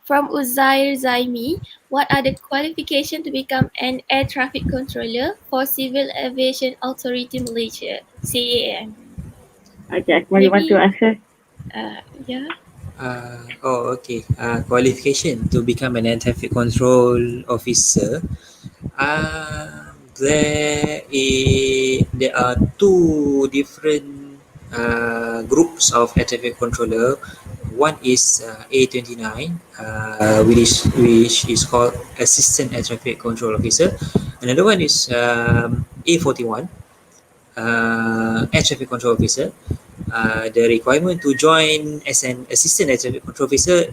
Speaker 1: from Uzair Zaimi. What are the qualifications to become an air traffic controller for Civil Aviation Authority Malaysia, CAAM?
Speaker 3: Okay, Akmal, you want to answer?
Speaker 1: Yeah.
Speaker 2: Okay. Qualification to become an air traffic control officer. There are two different groups of air traffic controller. One is A29, which is called Assistant Air Traffic Control Officer. Another one is A41, air traffic control officer. The requirement to join as an assistant air traffic control officer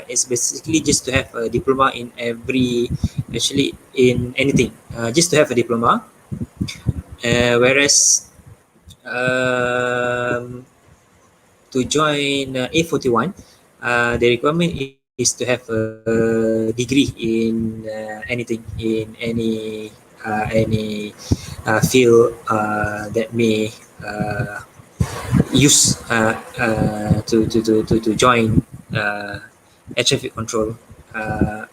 Speaker 2: is basically just to have a diploma in actually in anything, just to have a diploma. Whereas to join A41, the requirement is to have a degree in anything, in any field that may use to join air traffic control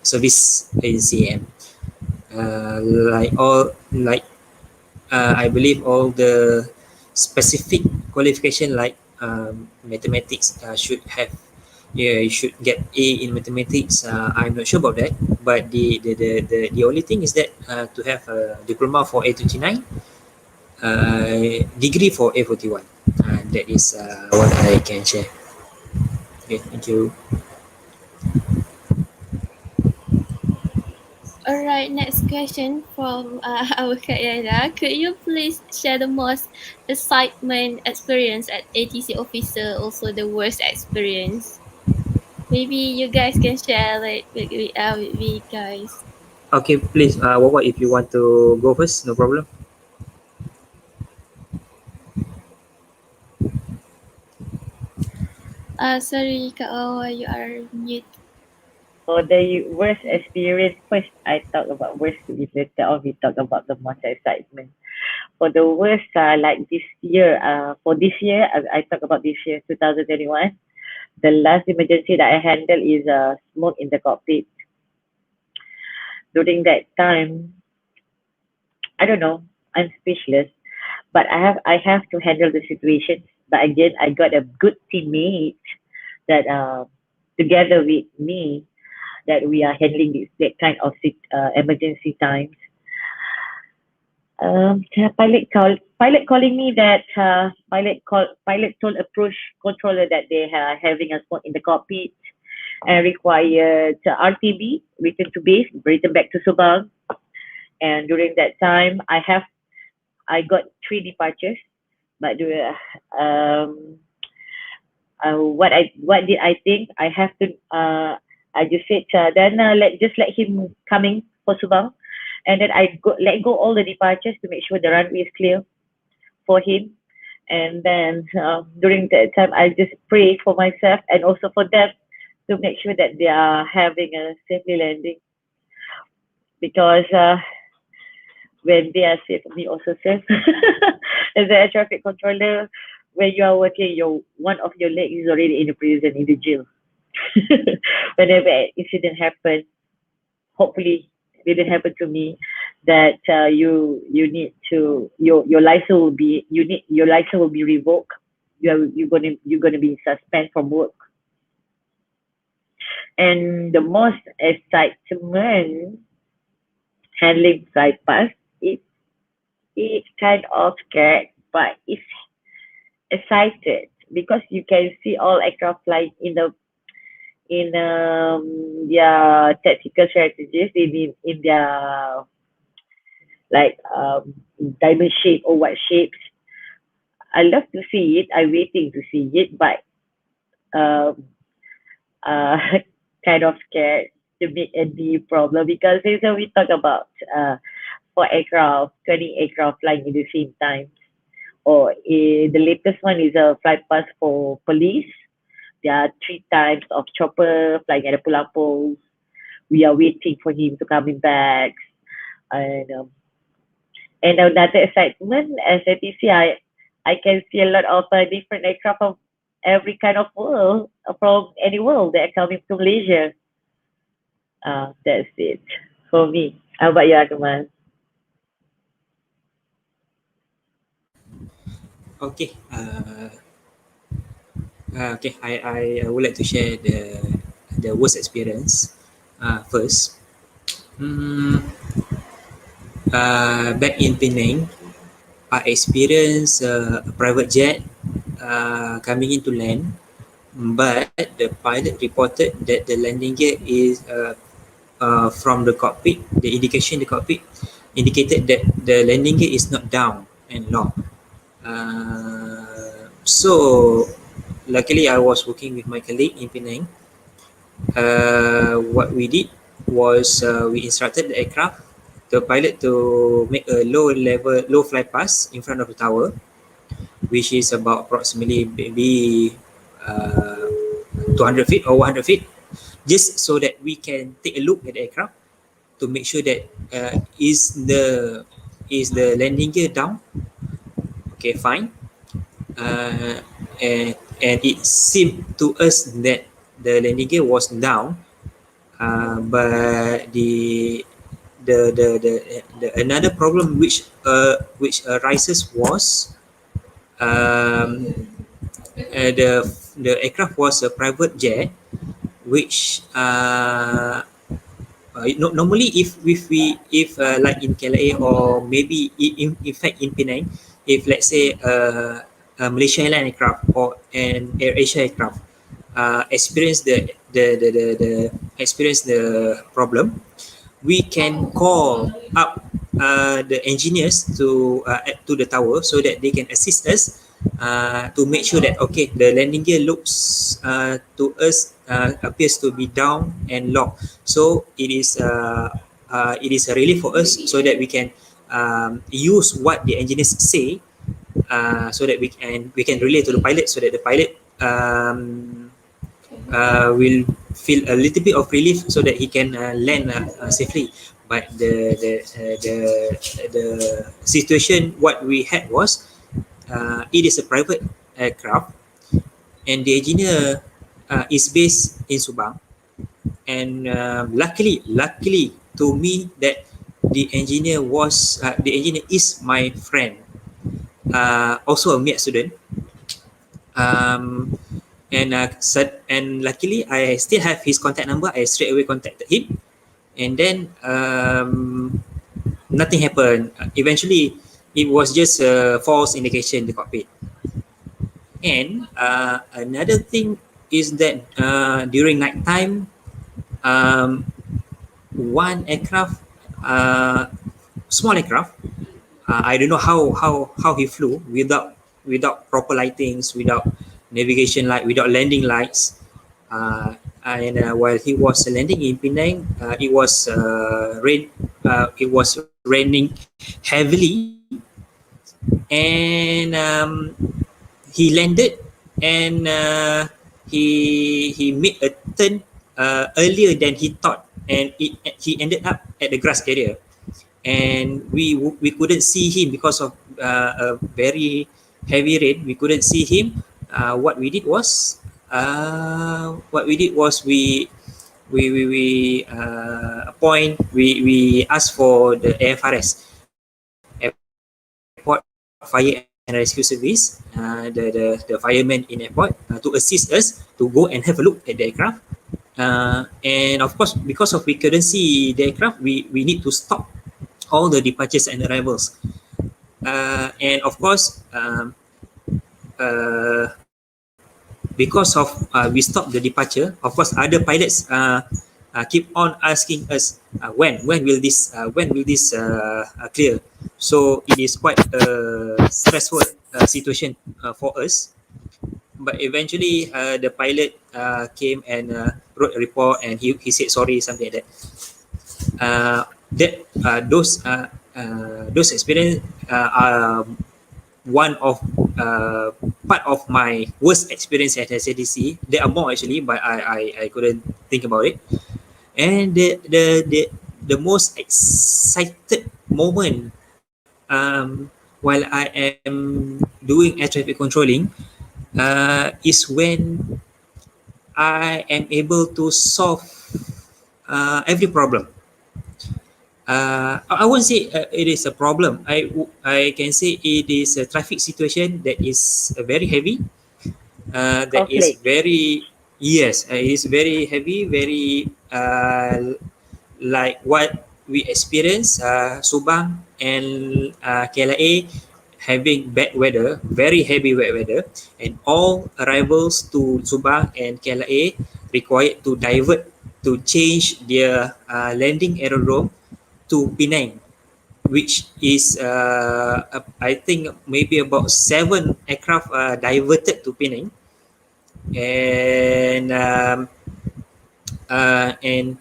Speaker 2: service in CAAM. Like all like I believe all the specific qualification like mathematics should have, yeah, you should get A in mathematics. I'm not sure about that, but the only thing is that to have a diploma for A29, degree for A41. That is what I can share. Okay, thank you.
Speaker 1: Alright, next question from our Kak Yara. Could you please share the most excitement experience at ATC officer, also the worst experience? Maybe you guys can share like with me guys.
Speaker 2: Okay, please, Wawa, if you want to go first, no problem.
Speaker 1: Sorry Kak Wawa, you are mute.
Speaker 3: For the worst experience, first I talk about worst, later on we talk about the most excitement. For the worst, like this year, for this year, I talk about this year, 2021. The last emergency that I handled is smoke in the cockpit. During that time, I don't know, I'm speechless, but I have to handle the situation. But again, I got a good teammate that together with me that we are handling this that kind of emergency times. Pilot calling me that pilot told approach controller that they are having a spot in the cockpit and required RTB, return to base, return back to Subang. And during that time, I got 3 departures, but what did I think? I just said then let him coming for Subang, and then let go all the departures to make sure the runway is clear for him. And then during that time, I just pray for myself and also for them to make sure that they are having a safely landing, because when they are safe, we also safe. As a air traffic controller, when you are working, one of your leg is already in the prison, in the jail. Whenever an incident happens, hopefully it didn't happen to me, that you need to your license will be your license will be revoked. You're gonna be suspended from work. And the most excitement handling flight pass, it's kind of scared, but it's excited because you can see all aircraft flying in their tactical strategies, in their like diamond shape or what shapes. I love to see it. I'm waiting to see it, but um, uh, kind of scared to make any problem, because since we talk about 4 aircraft, 20 aircraft flying at the same time. Or the latest one is a flight pass for police. There are 3 times of chopper flying at the Pulau. We are waiting for him to coming back. And another excitement as a TC, I can see a lot of different aircraft from every kind of world, from any world that are coming to Malaysia. That's it for me. How about you, Agman?
Speaker 2: Okay. Okay. I would like to share the worst experience first. Mm, Back in Penang, I experienced a private jet coming into land, but the pilot reported that the landing gear is from the cockpit. The indication in the cockpit indicated that the landing gear is not down and locked. So luckily I was working with my colleague in Penang. What we did was we instructed the aircraft, the pilot, to make a low fly pass in front of the tower, which is about approximately maybe 200 feet or 100 feet, just so that we can take a look at the aircraft to make sure that is the landing gear down. Okay, fine. uh, and it seemed to us that the landing gear was down, but the another problem which arises was, um, the aircraft was a private jet, which normally if like in KLA, or maybe in fact in Penang, if let's say a Malaysia Airlines aircraft or an Air Asia aircraft experience the experience the problem, we can call up the engineers to the tower so that they can assist us to make sure that okay, the landing gear looks to us appears to be down and locked. So it is a relief for us so that we can use what the engineers say, so that we can relay to the pilot, so that the pilot will feel a little bit of relief so that he can land safely. But the situation what we had was, it is a private aircraft, and the engineer is based in Subang, and luckily to me that the engineer is my friend, also a MIAT student. um, and luckily I still have his contact number. I straight away contacted him, and then nothing happened. Eventually it was just a false indication in the cockpit. And another thing is that during night time, one aircraft, small aircraft, I don't know how he flew without proper lightings, without navigation light, without landing lights. And while he was landing in Penang, it was raining heavily, and he landed, and he made a turn earlier than he thought, and he ended up at the grass area, and we couldn't see him because of a very heavy rain. We couldn't see him. We asked for the AFRS, Airport Fire and Rescue Service, the firemen in airport, to assist us to go and have a look at the aircraft. And of course, because of we couldn't see the aircraft, we need to stop all the departures and arrivals. And of course, because of we stopped the departure, of course, other pilots keep on asking us when will this clear. So it is quite a stressful situation for us. But eventually, the pilot came and wrote a report, and he said sorry, something like that. Those experience are one of part of my worst experience at SADC. There are more actually, but I couldn't think about it. And the most excited moment, while I am doing air traffic controlling, is when I am able to solve every problem. I won't say it is a problem. I can say it is a traffic situation that is very heavy. That is
Speaker 3: Conflict.
Speaker 2: very, yes, it is very heavy, very like what we experience, Subang and KLA having bad weather, very heavy wet weather, and all arrivals to Subang and KLA required to divert, to change their landing aerodrome to Penang. which is I think maybe about 7 aircraft diverted to Penang, and and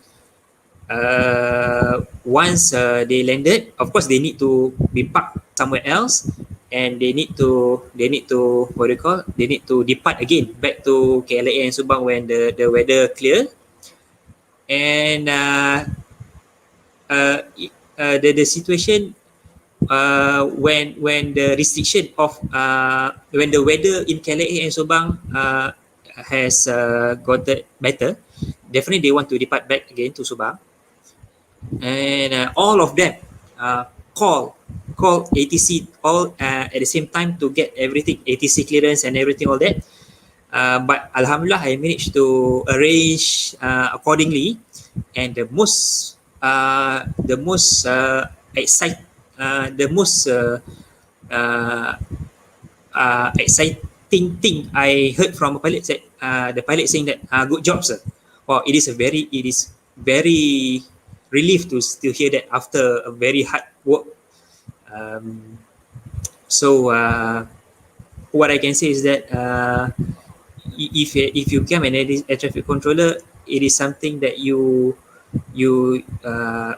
Speaker 2: once they landed, of course they need to be parked somewhere else, and they need to what do you call, they need to depart again back to KLIA and Subang when the weather clear. And uh, the situation when the restriction of when the weather in KLIA and Subang has gotten better, definitely they want to depart back again to Subang. And all of them uh, call ATC all at the same time to get everything, ATC clearance and everything, all that. But Alhamdulillah, I managed to arrange accordingly. And the most excite the most uh, exciting thing I heard from a pilot, said the pilot saying that good job, sir. Wow, it is very relief to hear that after a very hard work. Um, so what I can say is that if you become an air traffic controller, it is something that you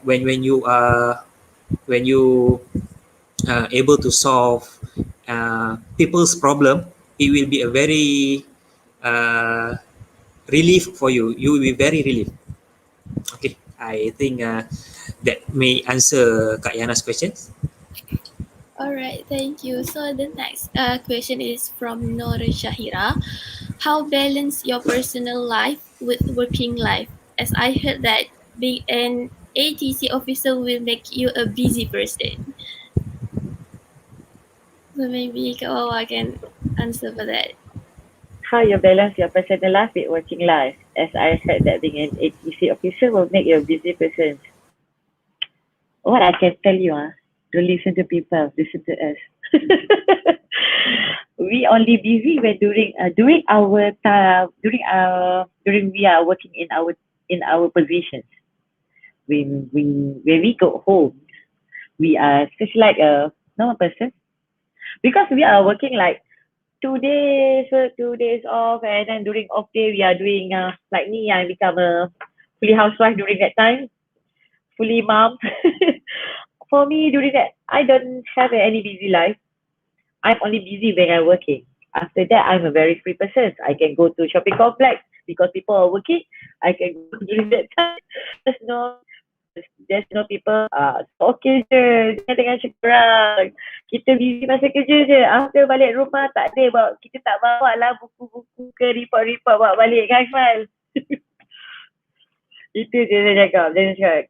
Speaker 2: when you able to solve people's problem, it will be a very uh, relief for you. You will be very relieved. Okay, I think that may answer Kak Yana's questions.
Speaker 1: All right, thank you. So the next question is from Nora Shahira. How balance your personal life with working life? As I heard that being an ATC officer will make you a busy person. So maybe Kak Wawa can answer for that.
Speaker 3: How you balance your personal life with working life? As I heard that being an ATC officer will make you a busy person. What I can tell you, don't listen to people, listen to us. We only busy when during our time, during we are working in our positions. When we go home, we are just like a normal person because we are working like 2 days off, and then during off day we are doing like me, I become a fully housewife during that time, fully mom. For me, during that, I don't have any busy life. I'm only busy when I'm working. After that, I'm a very free person. I can go to shopping complex because people are working. I can go during that time. There's no there's no people. Okay je, jangan dengan cakap orang. Kita busy masa kerja je. After balik rumah, tak ada bawa, kita tak bawa lah buku-buku ke report-report bawa balik kan, Akmal. Itu je saya cakap. Saya cakap,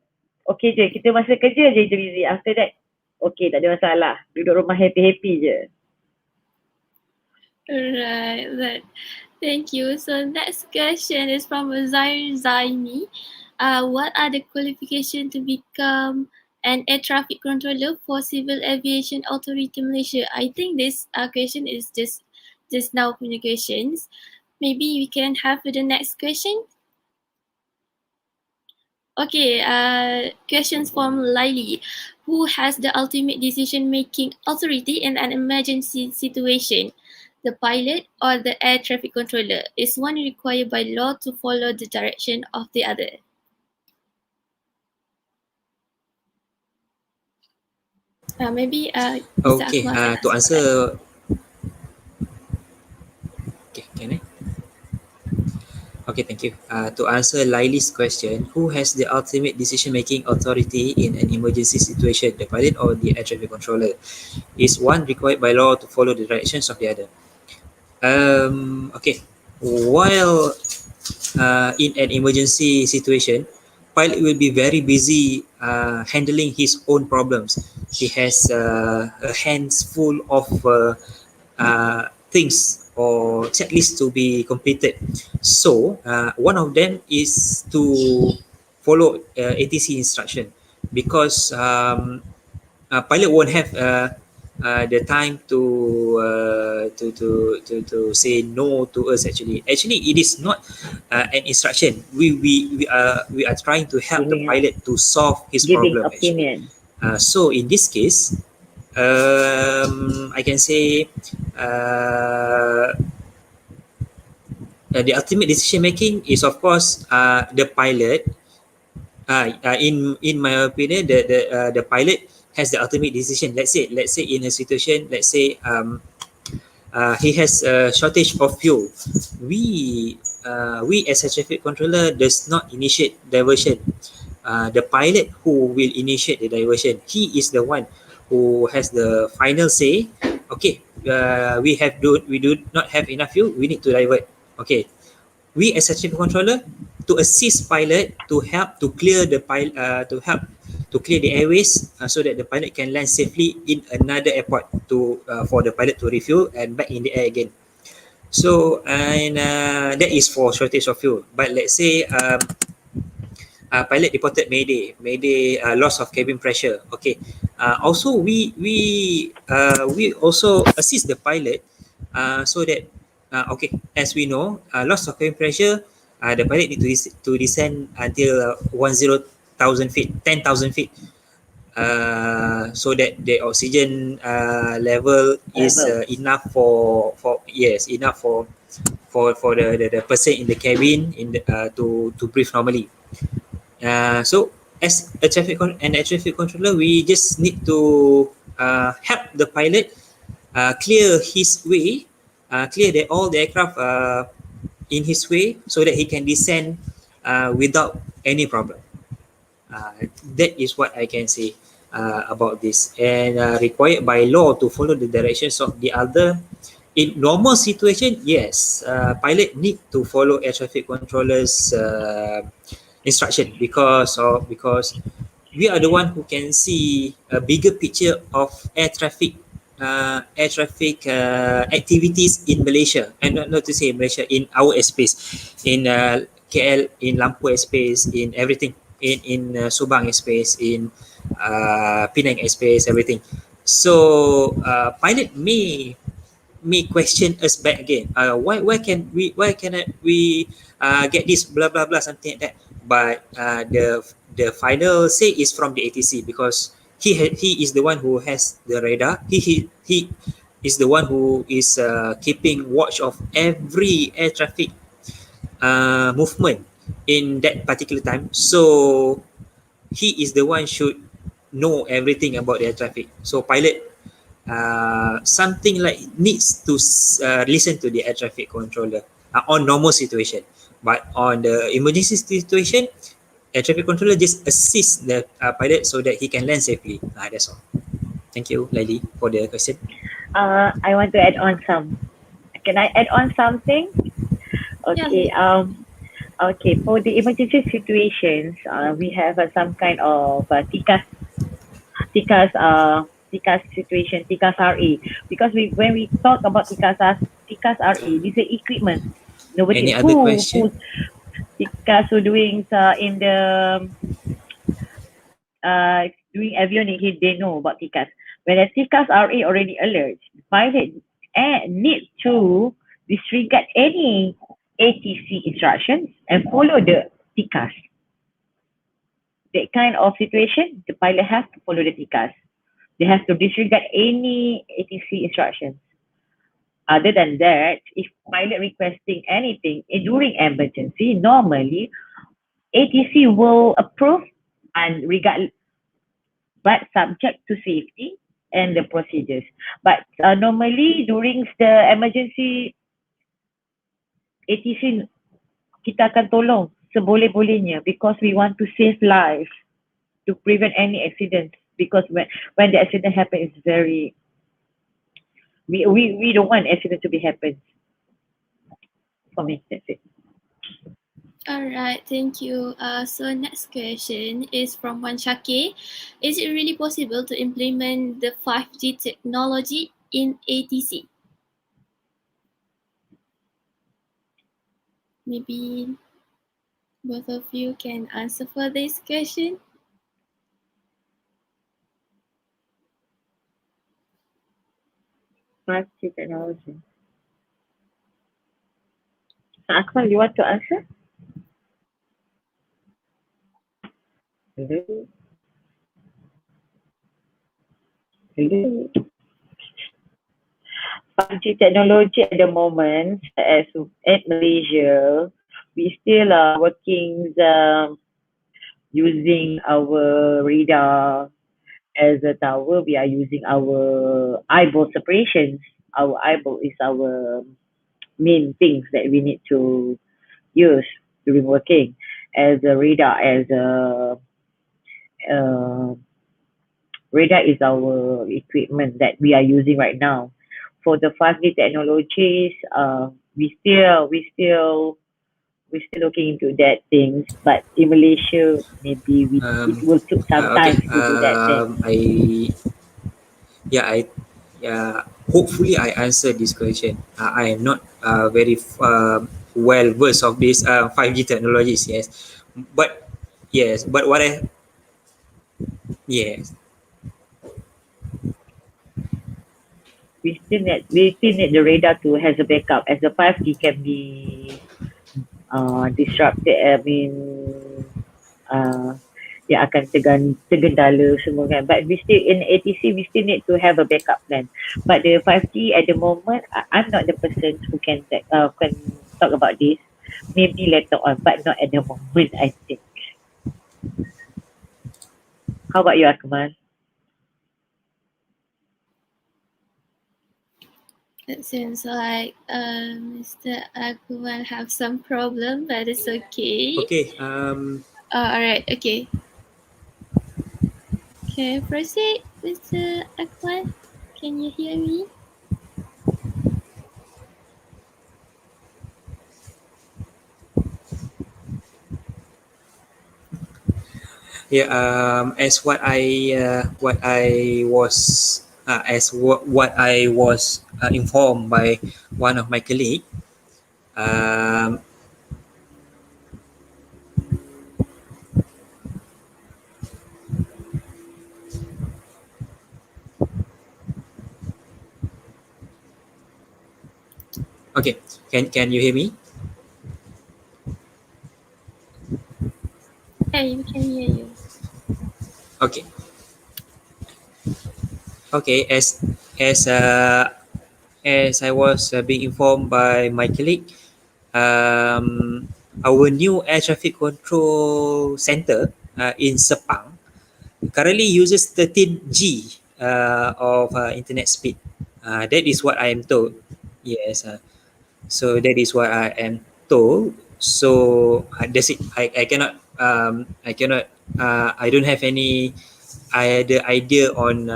Speaker 3: okay je, kita masa kerja je busy. After that, okay, tak ada masalah. Duduk rumah happy-happy je.
Speaker 1: Alright, that. Thank you. So next question is from Zair Zaini. What are the qualifications to become an air traffic controller for Civil Aviation Authority Malaysia? I think this question is just now communications. Maybe we can have the next question. Okay, questions from Laili. Who has the ultimate decision-making authority in an emergency situation? The pilot or the air traffic controller? Is one required by law to follow the direction of the other? Maybe
Speaker 2: Okay, to answer. Okay, can I? Okay, thank you. To answer Laili's question, who has the ultimate decision-making authority in an emergency situation, the pilot or the air traffic controller? Is one required by law to follow the directions of the other? Okay, while in an emergency situation, pilot will be very busy handling his own problems. He has a hands full of things or checklists to be completed. So one of them is to follow ATC instruction, because pilot won't have the time to say no to us. Actually, it is not an instruction. We are trying to help the pilot to solve his
Speaker 3: Giving
Speaker 2: problem.
Speaker 3: opinion.
Speaker 2: So in this case, I can say uh, the ultimate decision making is of course the pilot. In my opinion, the pilot has the ultimate decision. Let's say in a situation, let's say he has a shortage of fuel. We as a traffic controller does not initiate diversion. The pilot who will initiate the diversion. He is the one who has the final say. Okay, we do not have enough fuel. We need to divert. Okay, we as a traffic controller to assist pilot to help to clear the pilot to help to clear the airways so that the pilot can land safely in another airport to for the pilot to refuel and back in the air again. So and that is for shortage of fuel. But let's say pilot reported mayday loss of cabin pressure. Okay, also we also assist the pilot so that okay, as we know, loss of cabin pressure, the pilot need to descend until 10,000 feet, 10,000 feet, so that the oxygen level is
Speaker 3: Level.
Speaker 2: enough for yes, enough for the person in the cabin in the, to breathe normally. So as a traffic controller, we just need to help the pilot clear his way, all the aircraft in his way, so that he can descend without any problem. That is what I can say about this. And required by law to follow the directions of the other. In normal situation, yes, pilot need to follow air traffic controllers' instruction because we are the one who can see a bigger picture of activities in Malaysia, and not to say Malaysia, in our airspace, in KL, in Lampung airspace, in everything, in Subang airspace, in Penang airspace, everything. So pilot may question us back again. Why can we get this blah blah blah, something like that. But the final say is from the ATC, because he is the one who has the radar. He is the one who is keeping watch of every air traffic movement in that particular time. So he is the one should know everything about the air traffic. So pilot something like needs to listen to the air traffic controller on normal situation. But on the emergency situation, air traffic controller just assist the pilot so that he can land safely. That's all. Thank you, Laili, for the question.
Speaker 3: I want to add on some. Can I add on something?
Speaker 1: Yeah.
Speaker 3: Okay. Okay. For the emergency situations, we have some kind of TICAS, TICAS situation, TICAS RA. Because when we talk about TICAS RA, this is equipment. Nobody
Speaker 2: Any other
Speaker 3: who
Speaker 2: question?
Speaker 3: TICAS who doing in the doing avionics, they know about TICAS. When the TICAS RA already alerts, pilot need to disregard any ATC instructions and follow the TICAS. That kind of situation, the pilot has to follow the TICAS. They have to disregard any ATC instructions. Other than that, if pilot requesting anything during emergency, normally ATC will approve and regard, but subject to safety and the procedures. But normally during the emergency, ATC kita akan tolong seboleh-bolehnya because we want to save life, to prevent any accidents, because when the accident happens, it's very we don't want accident to be happen. For me, that's it.
Speaker 1: All right, thank you. So next question is from Wan Shake. Is it really possible to implement the 5G technology in ATC? Maybe both of you can answer for this question.
Speaker 3: Plastic technology. Akmal, you want to answer? Hello? Hello. 5G technology at the moment, as at Malaysia, we still are working using our radar as a tower. We are using our eyeball separations. Our eyeball is our main things that we need to use during working as a radar, as a uh, radar is our equipment that we are using right now. For the 5G technologies, we still looking into that things. But in Malaysia, maybe it
Speaker 2: Um,
Speaker 3: will take some
Speaker 2: okay.
Speaker 3: time to do that thing.
Speaker 2: I yeah. Hopefully, I answered this question. I am not very well versed of this 5G technologies. Yes, but yes, but what I yes.
Speaker 3: We still need the radar to has a backup, as the 5G can be disrupted. I mean, uh, dia akan tergendala semua kan. But we still in ATC, we still need to have a backup plan. But the 5G at the moment, I'm not the person who can talk about this. Maybe later on, but not at the moment, I think. How about you, Akmal?
Speaker 1: It seems like Mr. Akmal have some problem, but it's okay.
Speaker 2: Okay.
Speaker 1: Alright, okay. Can I proceed, Mr. Akmal? Can you hear me?
Speaker 2: Yeah. As what I was what I was informed by one of my colleague. Um, okay. Can you hear me?
Speaker 1: Hey, we can hear you.
Speaker 2: Okay. Okay. As I was being informed by my colleague, our new air traffic control center in Sepang currently uses 13G of internet speed. That is what I am told. Yes. So that is what I am told. So that's it. I cannot. I don't have any idea on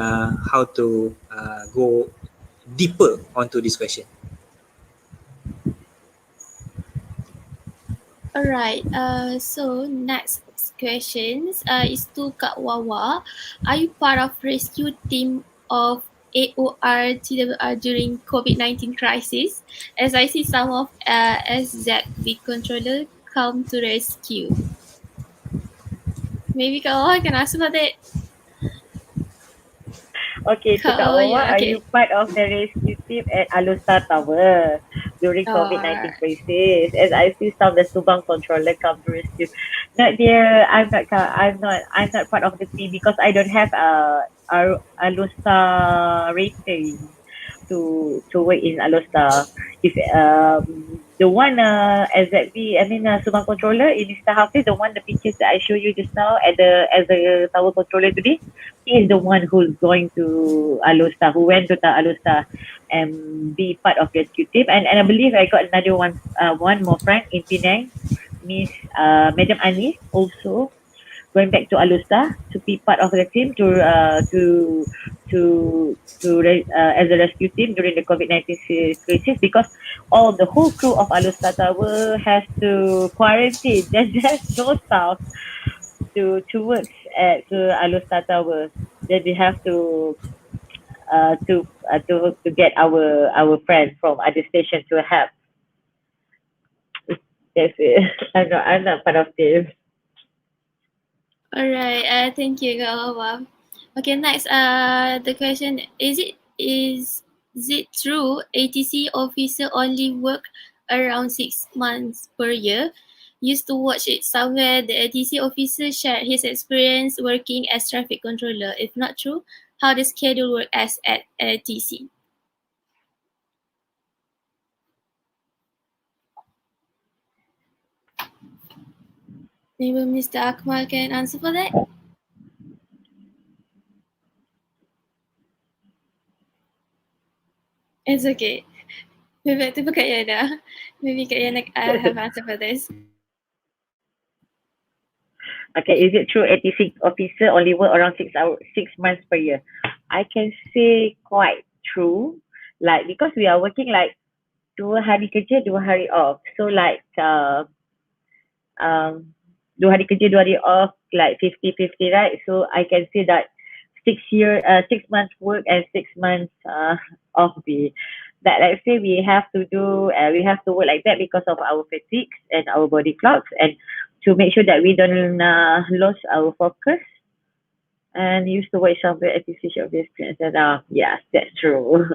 Speaker 2: how to go deeper onto this question.
Speaker 1: Alright, so next questions is to Kak Wawa. Are you part of rescue team of AOR TWR during COVID-19 crisis? As I see some of SZV controller come to rescue. Maybe Kak Wawa can answer about that.
Speaker 3: Okay, to
Speaker 1: Kak
Speaker 3: Kak
Speaker 1: Wawa,
Speaker 3: Wawa,
Speaker 1: yeah,
Speaker 3: are
Speaker 1: okay.
Speaker 3: you part of the rescue team at Alustar Tower during COVID-19
Speaker 1: Alright.
Speaker 3: crisis? As I see some of the Subang controller come to rescue. Not there. I'm not part of the team because I don't have Alustar rating to work in Alostar. If the one exactly, I mean Subang controller in Mr. Hafiz, the one the pictures that I showed you just now at the as a tower controller today, he is the one who's going to Alostar, who went to the Alostar and be part of the rescue team. And I believe I got another one more friend in Penang, Miss Madam Anis also going back to Alusta to be part of the team as a rescue team during the COVID-19 crisis, because all the whole crew of Alusta Tower has to quarantine. There's no staff to work at Alusta Tower. Then we have to get our friends from other station to help. That's it. I'm not part of this.
Speaker 1: Alright, thank you, Kak Wawa. Okay, next, the question is it true ATC officer only work around 6 months per year? Used to watch it somewhere. The ATC officer shared his experience working as traffic controller. If not true, how the schedule works as at TC. Maybe Mr. Akmal can answer for that. It's okay. Maybe back to Kak Yana. Maybe Kak Yana have answer for this.
Speaker 3: Okay, is it true 86 officer only work around 6 hours, 6 months per year? I can say quite true. Like because we are working like 2 hari kerja, 2 hari off. So like um 2 hari kerja, 2 hari off, like 50-50, right? So I can say that 6 months work and 6 months off be that, let's say we have to do we have to work like that because of our fatigues and our body clocks, and to make sure that we don't lose our focus and use the word somewhere ATC of the experience. And yes, that's true.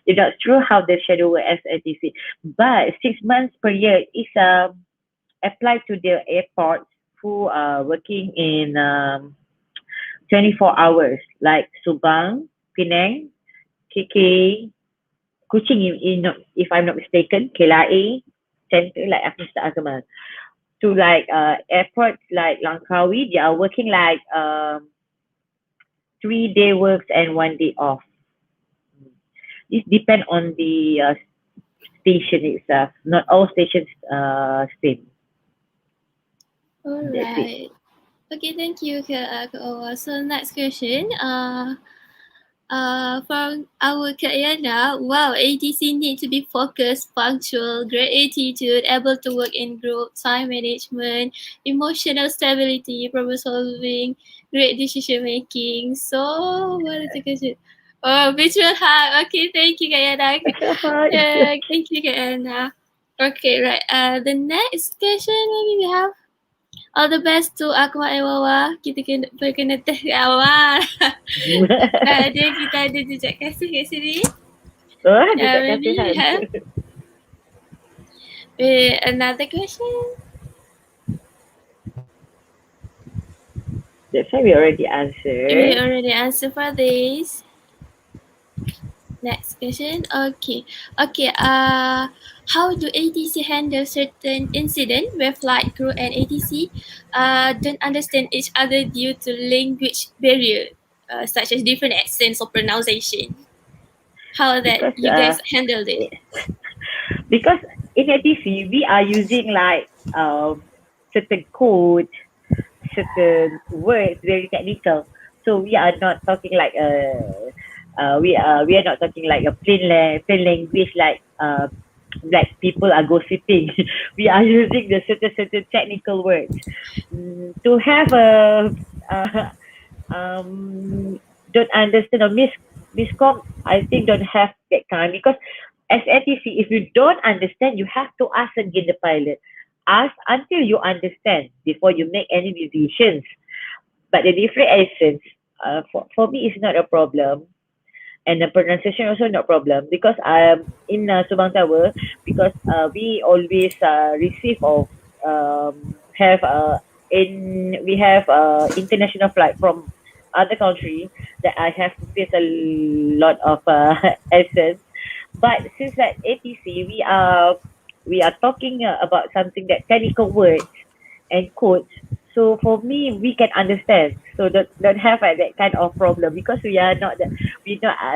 Speaker 3: It's not true how the schedule work as ATC, but 6 months per year is applied to the airports who are working in 24 hours, like Subang, Penang, KK, Kuching, if I'm not mistaken, KLIA, Center, like Mr. Azman. To like airports like Langkawi, they are working like 3 day works and 1 day off. This depend on the station itself. Not all stations same.
Speaker 1: All
Speaker 3: That's it.
Speaker 1: right. Okay, thank you, Kak Owa. So next question. From our Kak Yana, wow, ATC need to be focused, punctual, great attitude, able to work in group, time management, emotional stability, problem solving, great decision making. So, what is the question? Oh, visual hug. Okay, thank you, Kak Yana. Thank you, Kak Yana. Okay, right. The next question maybe we have all the best to Akmal and Wawa. Kita kena test kat awal. Kita ada jejak kasih kat sini.
Speaker 3: Wah, dia tak
Speaker 1: Maybe we
Speaker 3: kasihan.
Speaker 1: have another question.
Speaker 3: That's why we already
Speaker 1: We
Speaker 3: answered.
Speaker 1: already answered for this. Next question. Okay. How do ATC handle certain incident where flight crew and ATC don't understand each other due to language barrier, such as different accents or pronunciation? How that
Speaker 3: Because
Speaker 1: you guys handled it?
Speaker 3: because in ATC we are using like certain code, certain words, very technical. So we are not talking like we are not talking like a plain language like people are gossiping. We are using the certain technical words to have a don't understand or miscom. I think don't have that kind, because as ATC, if you don't understand, you have to ask again the pilot. Ask until you understand before you make any decisions. But the different accents, for me, is not a problem, and the pronunciation also not problem, because in Subang Tower, because we always receive of have we have international flight from other country that I have to face a lot of accents. But since like ATC, we are talking about something that technical words and codes. So for me, we can understand. So don't have that kind of problem, because we not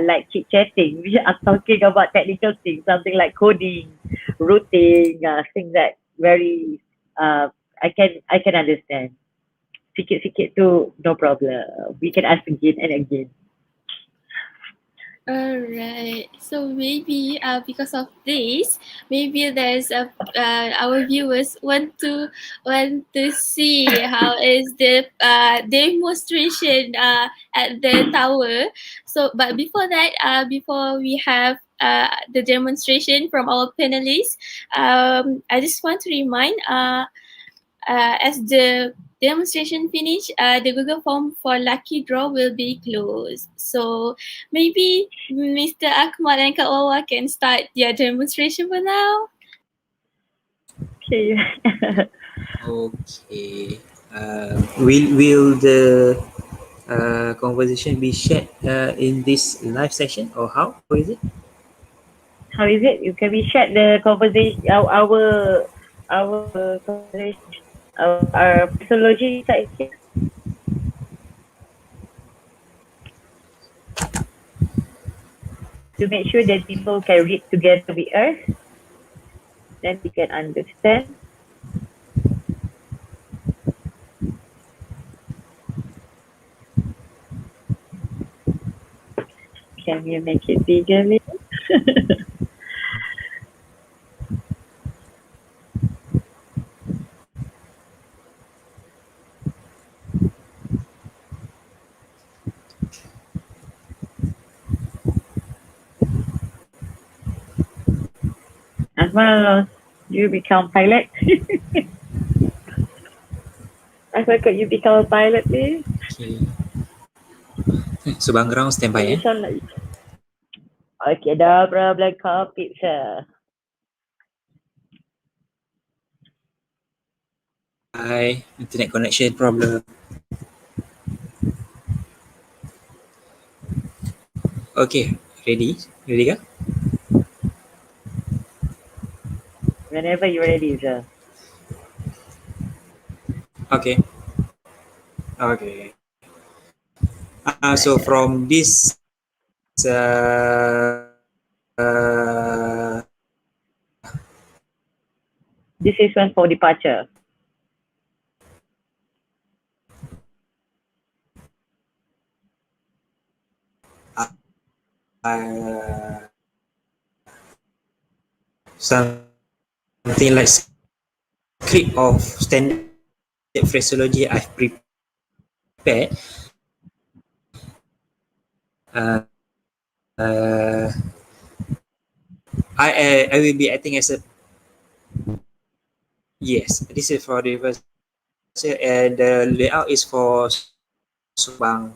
Speaker 3: like chit chatting. We are talking about technical things, something like coding, routing, things that very I can understand. Sikit-sikit tu no problem. We can ask again and again.
Speaker 1: Alright, so maybe because of this, maybe there's our viewers want to see how is the demonstration at the tower. So, but before that, before we have the demonstration from our panelists, I just want to remind as the demonstration finish, the Google form for lucky draw will be closed. So maybe Mr. Akmal and Kak Wawa can start their demonstration for now.
Speaker 3: Okay.
Speaker 2: Okay. Will the conversation be shared in this live session, or how is it?
Speaker 3: How is it? You can we share the conversation, our conversation, our physiology inside here to make sure that people can read together with us, then we can understand. Can you make it bigger, maybe? As well, you become pilot. I forgot you become a pilot, please.
Speaker 2: Okay. So background
Speaker 3: So
Speaker 2: standby
Speaker 3: you sound like okay, Dabra Black Carpet, sir.
Speaker 2: Hi, internet connection problem. Okay, ready? Ready kah?
Speaker 3: Whenever you're ready, sir.
Speaker 2: Okay. Okay.
Speaker 3: Right,
Speaker 2: So
Speaker 3: sir.
Speaker 2: from this
Speaker 3: This is one for departure.
Speaker 2: uh, something like script of standard phraseology I've prepared. Uh, uh, I will be acting as a yes. This is for the first, and the layout is for Subang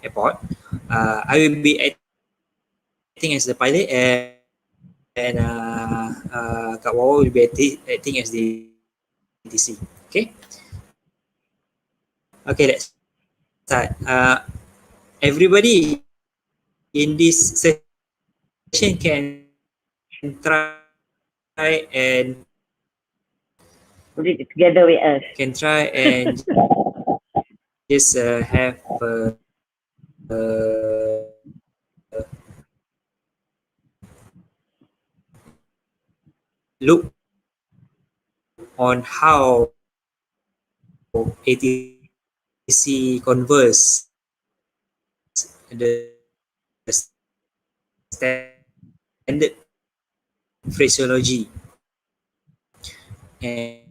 Speaker 2: Airport. I will be acting as the pilot, and Kak Wawa will be acting as the DC. Okay. Okay, let's start. Everybody in this session and
Speaker 3: Read it together with us.
Speaker 2: can try and just have look on how ATC converse the standard phraseology, and,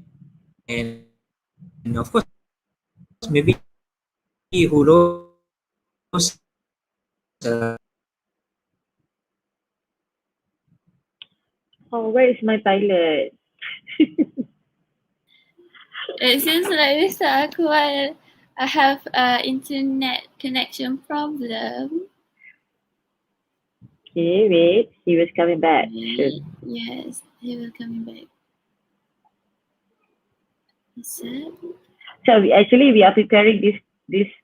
Speaker 2: and of course maybe who knows
Speaker 3: Oh, where is my pilot?
Speaker 1: It seems like Mr. Akmal have internet connection problem.
Speaker 3: Okay, wait. He was coming back soon.
Speaker 1: Yes, he will coming back. So,
Speaker 3: So we are preparing this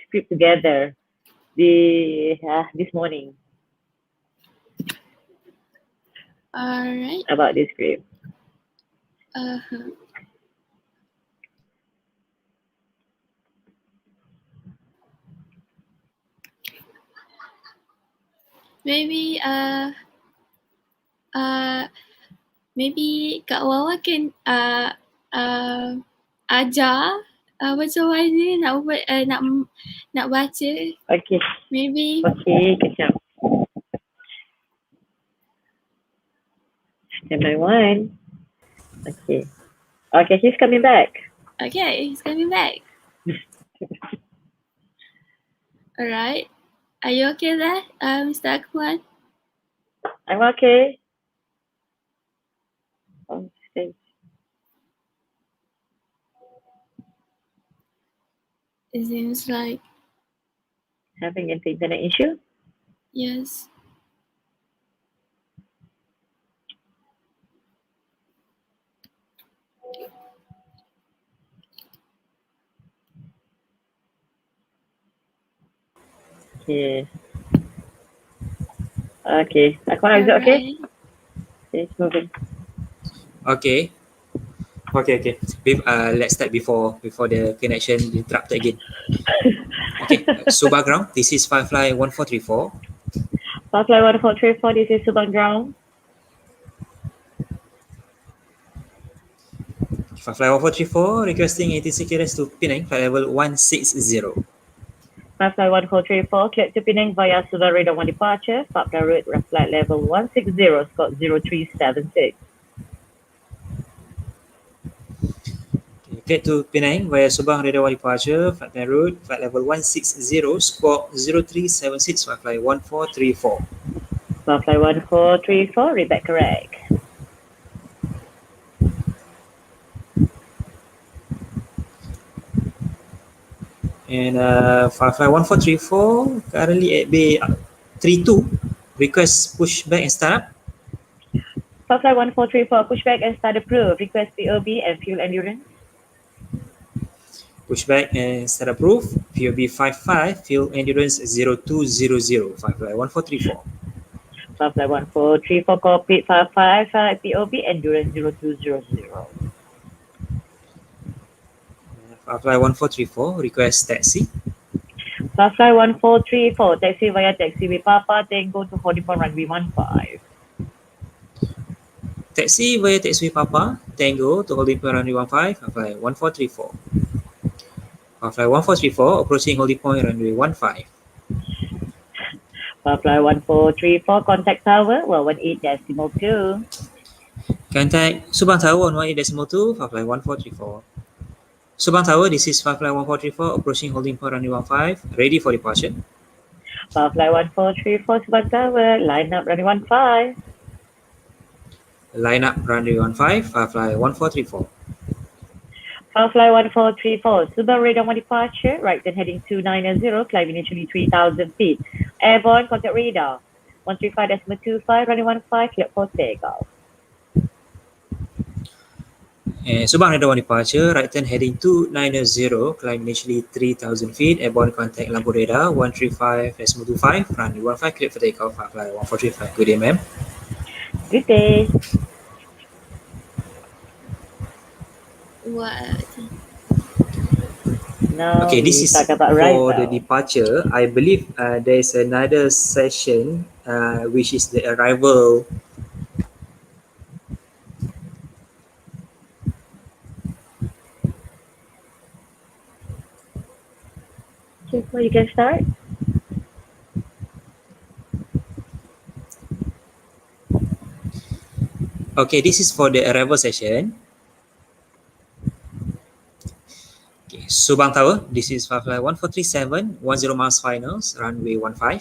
Speaker 3: script together. This morning
Speaker 1: alright.
Speaker 3: about this script.
Speaker 1: Uh-huh. Maybe uh maybe Kak Wawa can ajar macam mana nak buat nak baca.
Speaker 3: Okay,
Speaker 1: Maybe
Speaker 3: okay, kejap. Standby one. Okay, okay, he's coming back.
Speaker 1: okay, he's coming back. Alright. Are you okay there, Mr. Akmal?
Speaker 3: I'm okay. On stage.
Speaker 1: It seems like
Speaker 3: Having an internet issue.
Speaker 1: yes.
Speaker 3: Okay. Okay. Akmal, is it okay?
Speaker 1: Alright.
Speaker 3: Okay, it's moving.
Speaker 2: Okay. Okay. Let's start before the connection interrupted again. Okay. Subang ground. This is Firefly 1434.
Speaker 3: Firefly 1434, this is Subang Ground.
Speaker 2: Firefly 1434 requesting ATC clearance to Penang flight level 160.
Speaker 3: Firefly 1434, cleared to Penang via Subang Radar 1 departure. Firefly route, flight level 160, Scott 0376.
Speaker 2: Okay, cleared to Penang via Subang Radar 1 departure, flight plan route, flight level 160, squawk 0376, Firefly 1434.
Speaker 3: Firefly 1434, read back correct.
Speaker 2: And Firefly 1434 currently at bay 32, request push back and start up.
Speaker 3: Firefly 1434, pushback and start approved. Request POB and fuel endurance.
Speaker 2: Pushback and start approved. POB 55, fuel endurance 0200, Firefly 1434.
Speaker 3: Firefly 1434, cockpit 555, POB endurance 0200.
Speaker 2: Firefly 1434, request taxi.
Speaker 3: Firefly 1434, taxi via taxiway Papa Tango to holding point runway 15.
Speaker 2: Taxi via taxiway Papa, Tango to holding point runway 15, Firefly 1434. Firefly 1434, approaching holding point runway 15.
Speaker 3: Firefly 1434, contact tower 118.2.
Speaker 2: Contact Subang Tower on 18.2, Firefly 1434. Subang Tower, this is Firefly 1434, approaching holding point runway 15, ready for departure.
Speaker 3: Firefly 1434, Subang Tower, line up runway 15.
Speaker 2: Line up runway 15, Firefly 1434.
Speaker 3: Firefly 1434, Subang Radar 1 departure, right turn heading 290, climb initially 3,000 feet. Airborne, contact radar 135.25, runway 15, cleared for takeoff.
Speaker 2: And Subang Radar 1 departure, right turn heading 290, climb initially 3,000 feet, airborne contact lampu radar 135.25, runway 15, cleared for takeoff, Firefly 1435. Good day, ma'am.
Speaker 3: Good day.
Speaker 1: What?
Speaker 3: Now
Speaker 2: Okay, this
Speaker 3: we
Speaker 2: is
Speaker 3: talk about
Speaker 2: for the
Speaker 3: arrival.
Speaker 2: departure. I believe there's another session which is the arrival.
Speaker 3: Okay, so you can start.
Speaker 2: Okay, this is for the arrival session. Okay, Subang Tower, this is Firefly 1437, 10 miles finals, runway 15.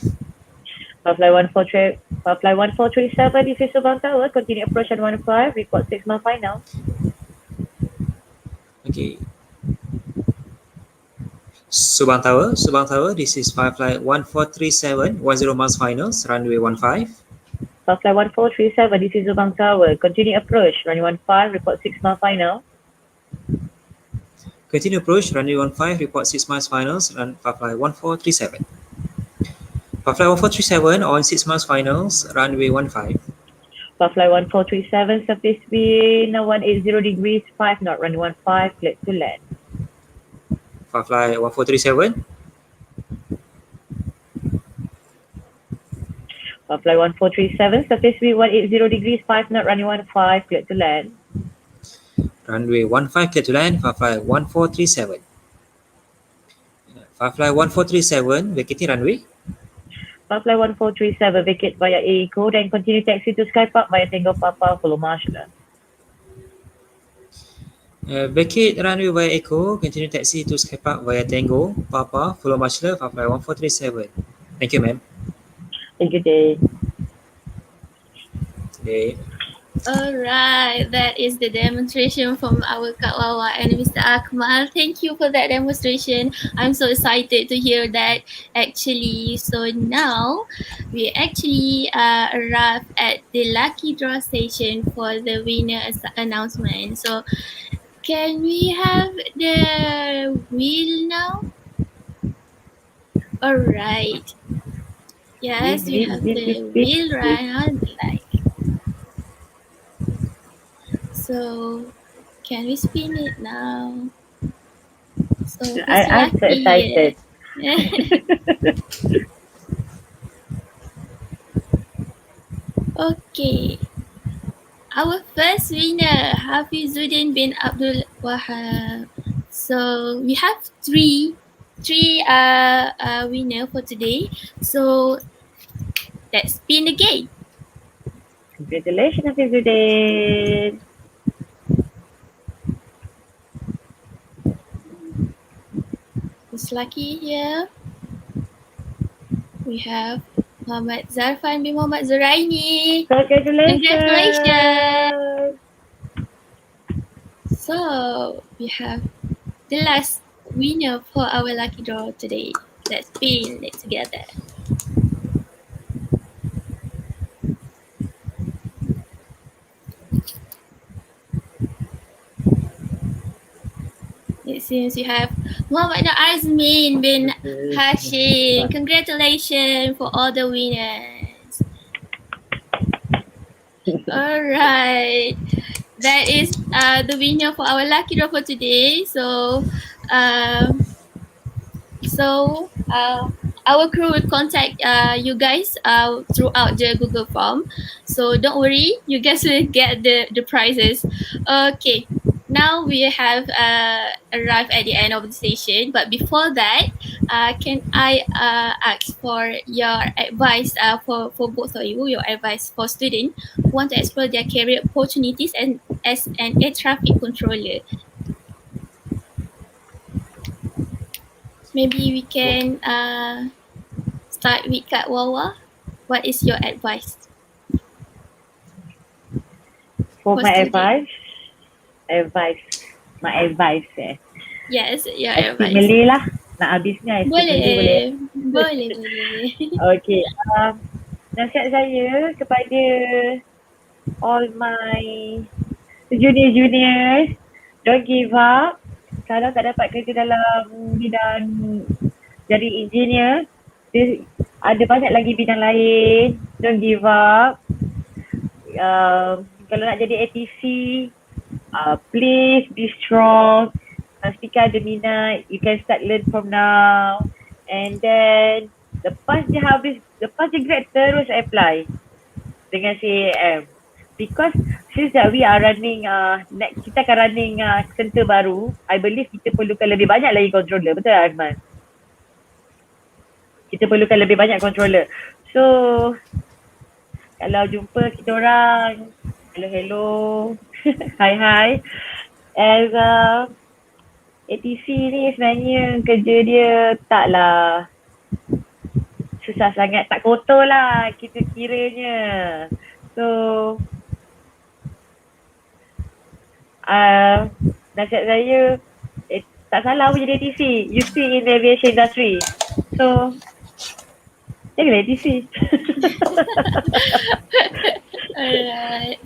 Speaker 3: Firefly 1437, this is Subang Tower, continue approach at 15, report 6 mile final.
Speaker 2: Okay. Subang Tower, this is Firefly 1437, 10 miles finals, runway 15.
Speaker 3: Firefly 1437, this is Subang Tower, continue approach, runway 15, report 6 mile final.
Speaker 2: Continue approach, runway 15, report 6 miles finals, run Firefly 1437. Firefly 1437 on 6 miles finals, runway 15.
Speaker 3: Firefly 1437, surface wind 180 degrees, 5 knot, runway 15, cleared to land.
Speaker 2: Firefly 1437.
Speaker 3: Firefly 1437, surface wind 180 degrees, 5 knot, runway 15, cleared to land.
Speaker 2: Runway 15, clear to land, Firefly 1437. Firefly 1437, vacating runway.
Speaker 3: Firefly 1437, vacate via AECO, then continue taxi to Sky Park via Tango Papa, follow marshal.
Speaker 2: Vacate runway via Echo, continue taxi to Sky Park via Tango, Papa, follow Marshall, Firefly 1437. Thank you, ma'am.
Speaker 3: Thank you, Day.
Speaker 2: Okay.
Speaker 1: Alright, that is the demonstration from our Kak Wawa and Mr. Akmal. Thank you for that demonstration. I'm so excited to hear that actually. So now we actually arrived at the lucky draw station for the winner announcement. So can we have the wheel now? Alright. Yes, we have the
Speaker 3: Win.
Speaker 1: wheel run. Like, so, can we spin it now? So, who's
Speaker 3: I'm so
Speaker 1: lucky?
Speaker 3: excited.
Speaker 1: Yeah. Okay. Our first winner, Hafizuddin bin Abdul Wahab. So we have three winner for today. So let's spin again.
Speaker 3: Congratulations, Hafizuddin.
Speaker 1: Who's lucky here? We have Muhammad Zarfan bin Muhammad Zuraini. Congratulations!
Speaker 3: Congratulations.
Speaker 1: So we have the last winner for our lucky draw today. Let's spin it together. It seems you have Muhammad Azmin bin Hashim. Congratulations for all the winners. Alright. That is the winner for our lucky draw for today. Um, so our crew will contact you guys throughout the Google form. So don't worry, you guys will get the prizes. Okay. Now we have arrived at the end of the session, but before that, can I ask for your advice for both of you, your advice for students who want to explore their career opportunities and as an air traffic controller? Maybe we can start with Kak Wawa. What is your advice
Speaker 3: For
Speaker 1: for
Speaker 3: my
Speaker 1: students?
Speaker 3: advice, my advice
Speaker 1: Yes, your
Speaker 3: I speak
Speaker 1: advice.
Speaker 3: Malay lah. Nak habisnya I speak Malay boleh?
Speaker 1: Boleh, boleh, boleh.
Speaker 3: Okay. Nasihat saya kepada all my junior-juniors, don't give up. Kalau tak dapat kerja dalam bidang jadi engineer, ada banyak lagi bidang lain. Don't give up. Kalau nak jadi ATC, please be strong. Pastikan ada minat. You can start learn from now. And then lepas dia grad terus apply dengan CAAM. Because since that we are running kita akan running center baru, I believe kita perlukan lebih banyak lagi controller. Betul tak, Azman? Kita perlukan lebih banyak controller. So kalau jumpa kita orang, hello hi as ATC ni sebenarnya kerja dia taklah susah sangat, tak kotor lah kita kiranya. So nasihat saya, tak salah pun jadi ATC. You still in the aviation industry. So jadilah ATC.
Speaker 1: Alright.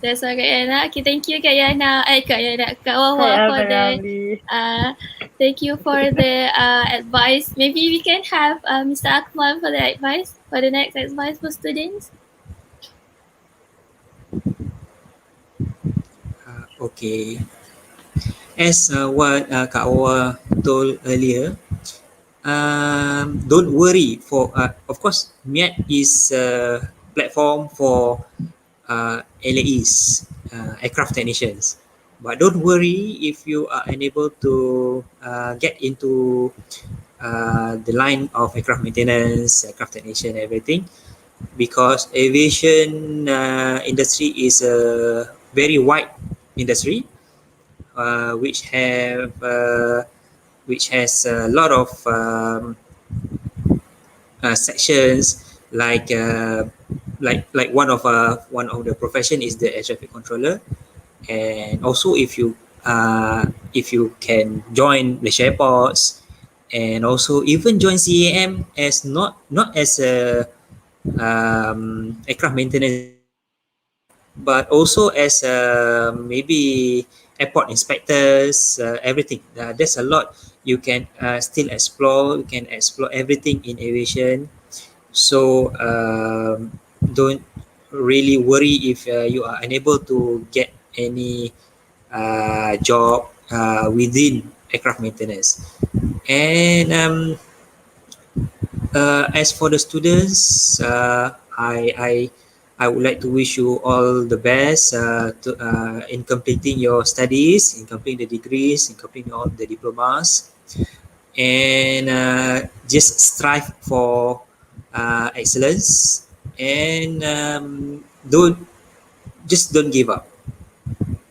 Speaker 1: That's all Kak Yana. Okay, thank you Kak Yana. Kak Wawa for the thank you for the advice. Maybe we can have Mr. Akmal for the advice, for the next advice for students.
Speaker 2: Okay. As what Kak Awa told earlier, don't worry for of course MIAT is a platform for LAEs, aircraft technicians, but don't worry if you are unable to get into the line of aircraft maintenance, aircraft technician, everything, because aviation industry is a very wide industry, which has a lot of sections, like one of the profession is the air traffic controller, and also if you can join Malaysia Airports, and also even join CAAM as not as a aircraft maintenance, but also as maybe airport inspectors, everything. There's a lot you can still explore. You can explore everything in aviation. So don't really worry if you are unable to get any job within aircraft maintenance. And as for the students, I would like to wish you all the best in completing your studies, in completing the degrees, in completing all the diplomas, and just strive for excellence, and don't give up.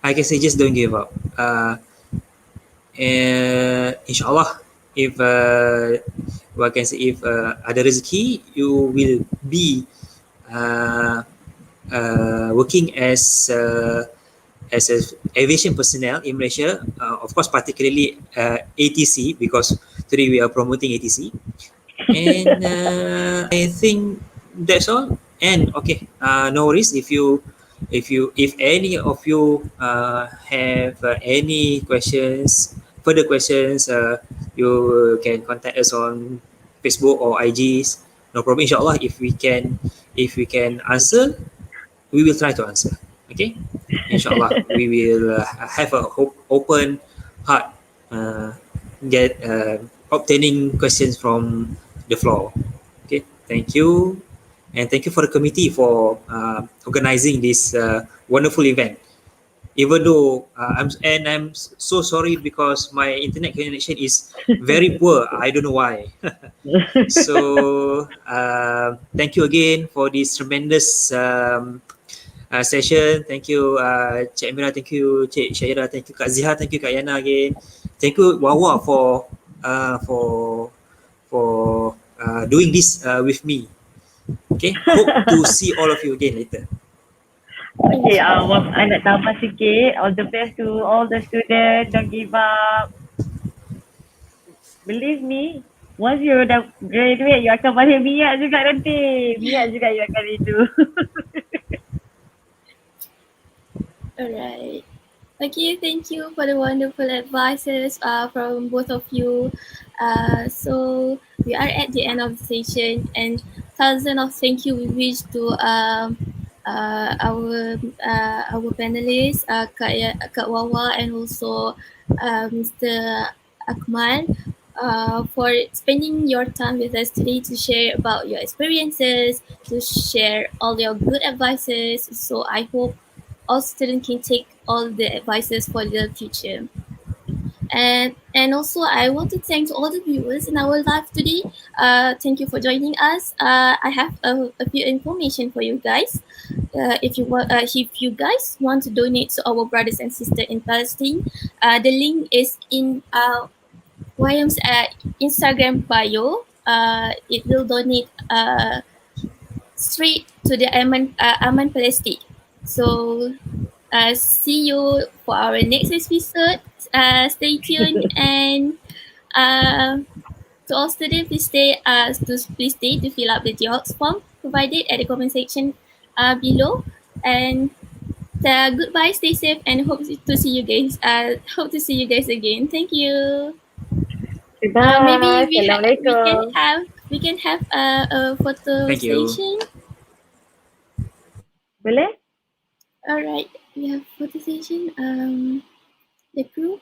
Speaker 2: I can say just don't give up. And inshallah, if what I can say, if ada rezeki, you will be uh, working as a aviation personnel in Malaysia, of course, particularly ATC, because today we are promoting ATC. And I think that's all. And okay, no worries if any of you have any questions, further questions, you can contact us on Facebook or IGs. No problem. Inshallah, if we can answer, we will try to answer. Okay, inshallah, we will have a open heart, uh, get obtaining questions from the floor. Okay, thank you, and thank you for the committee for organizing this wonderful event. Even though I'm so sorry because my internet connection is very poor. I don't know why. So thank you again for this tremendous session. Thank you, Cik Amira. Thank you, Cik Syaira. Thank you, Kak Ziha. Thank you, Kak Yana again. Thank you, Wawa, for doing this with me. Okay, hope to see all of you again later.
Speaker 3: Okay, I nak tambah sikit. All the best to all the students. Don't give up. Believe me, once you dah graduate, you akan balik MIAT juga nanti. MIAT juga you akan rindu.
Speaker 1: Alright. Okay, thank you for the wonderful advices from both of you. So we are at the end of the session, and thousands of thank you we wish to our panelists, Kak Wawa and also Mr. Akmal, for spending your time with us today to share about your experiences, to share all your good advices. So I hope all students can take all the advices for the future. And also I want to thank all the viewers in our live today. Thank you for joining us. I have a few information for you guys. If you guys want to donate to our brothers and sisters in Palestine, the link is in WIAM's Instagram bio. It will donate straight to the Aman Palestine. So see you for our next episode. Stay tuned, and to all students, please stay to fill up the Geox form provided at the comment section below. And goodbye, stay safe, and hope to see you guys. Hope to see you guys again. Thank you.
Speaker 3: Goodbye.
Speaker 1: Maybe
Speaker 3: Assalamualaikum.
Speaker 1: we can have a photo
Speaker 2: Thank you.
Speaker 1: session.
Speaker 3: Boleh?
Speaker 1: Alright, we have photo session. The crew.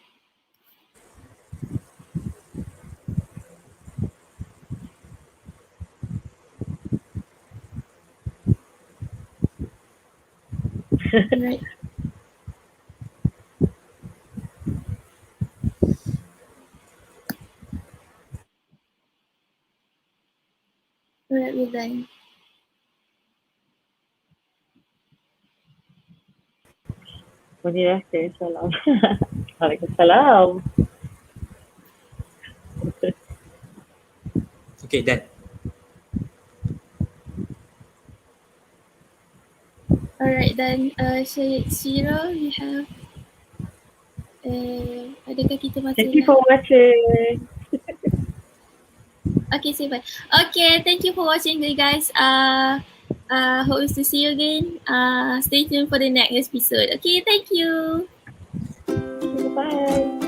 Speaker 1: Alright. Alright, we're done.
Speaker 3: Bunyi dah. Okay, salam. Waalaikumsalam.
Speaker 2: Okay, done.
Speaker 1: Alright, then Shiro, you have adakah kita masih
Speaker 3: Thank you for watching.
Speaker 1: Okay, say bye. Okay, thank you for watching, guys. Hope to see you again. Stay tuned for the next episode. Okay, thank you.
Speaker 3: Bye.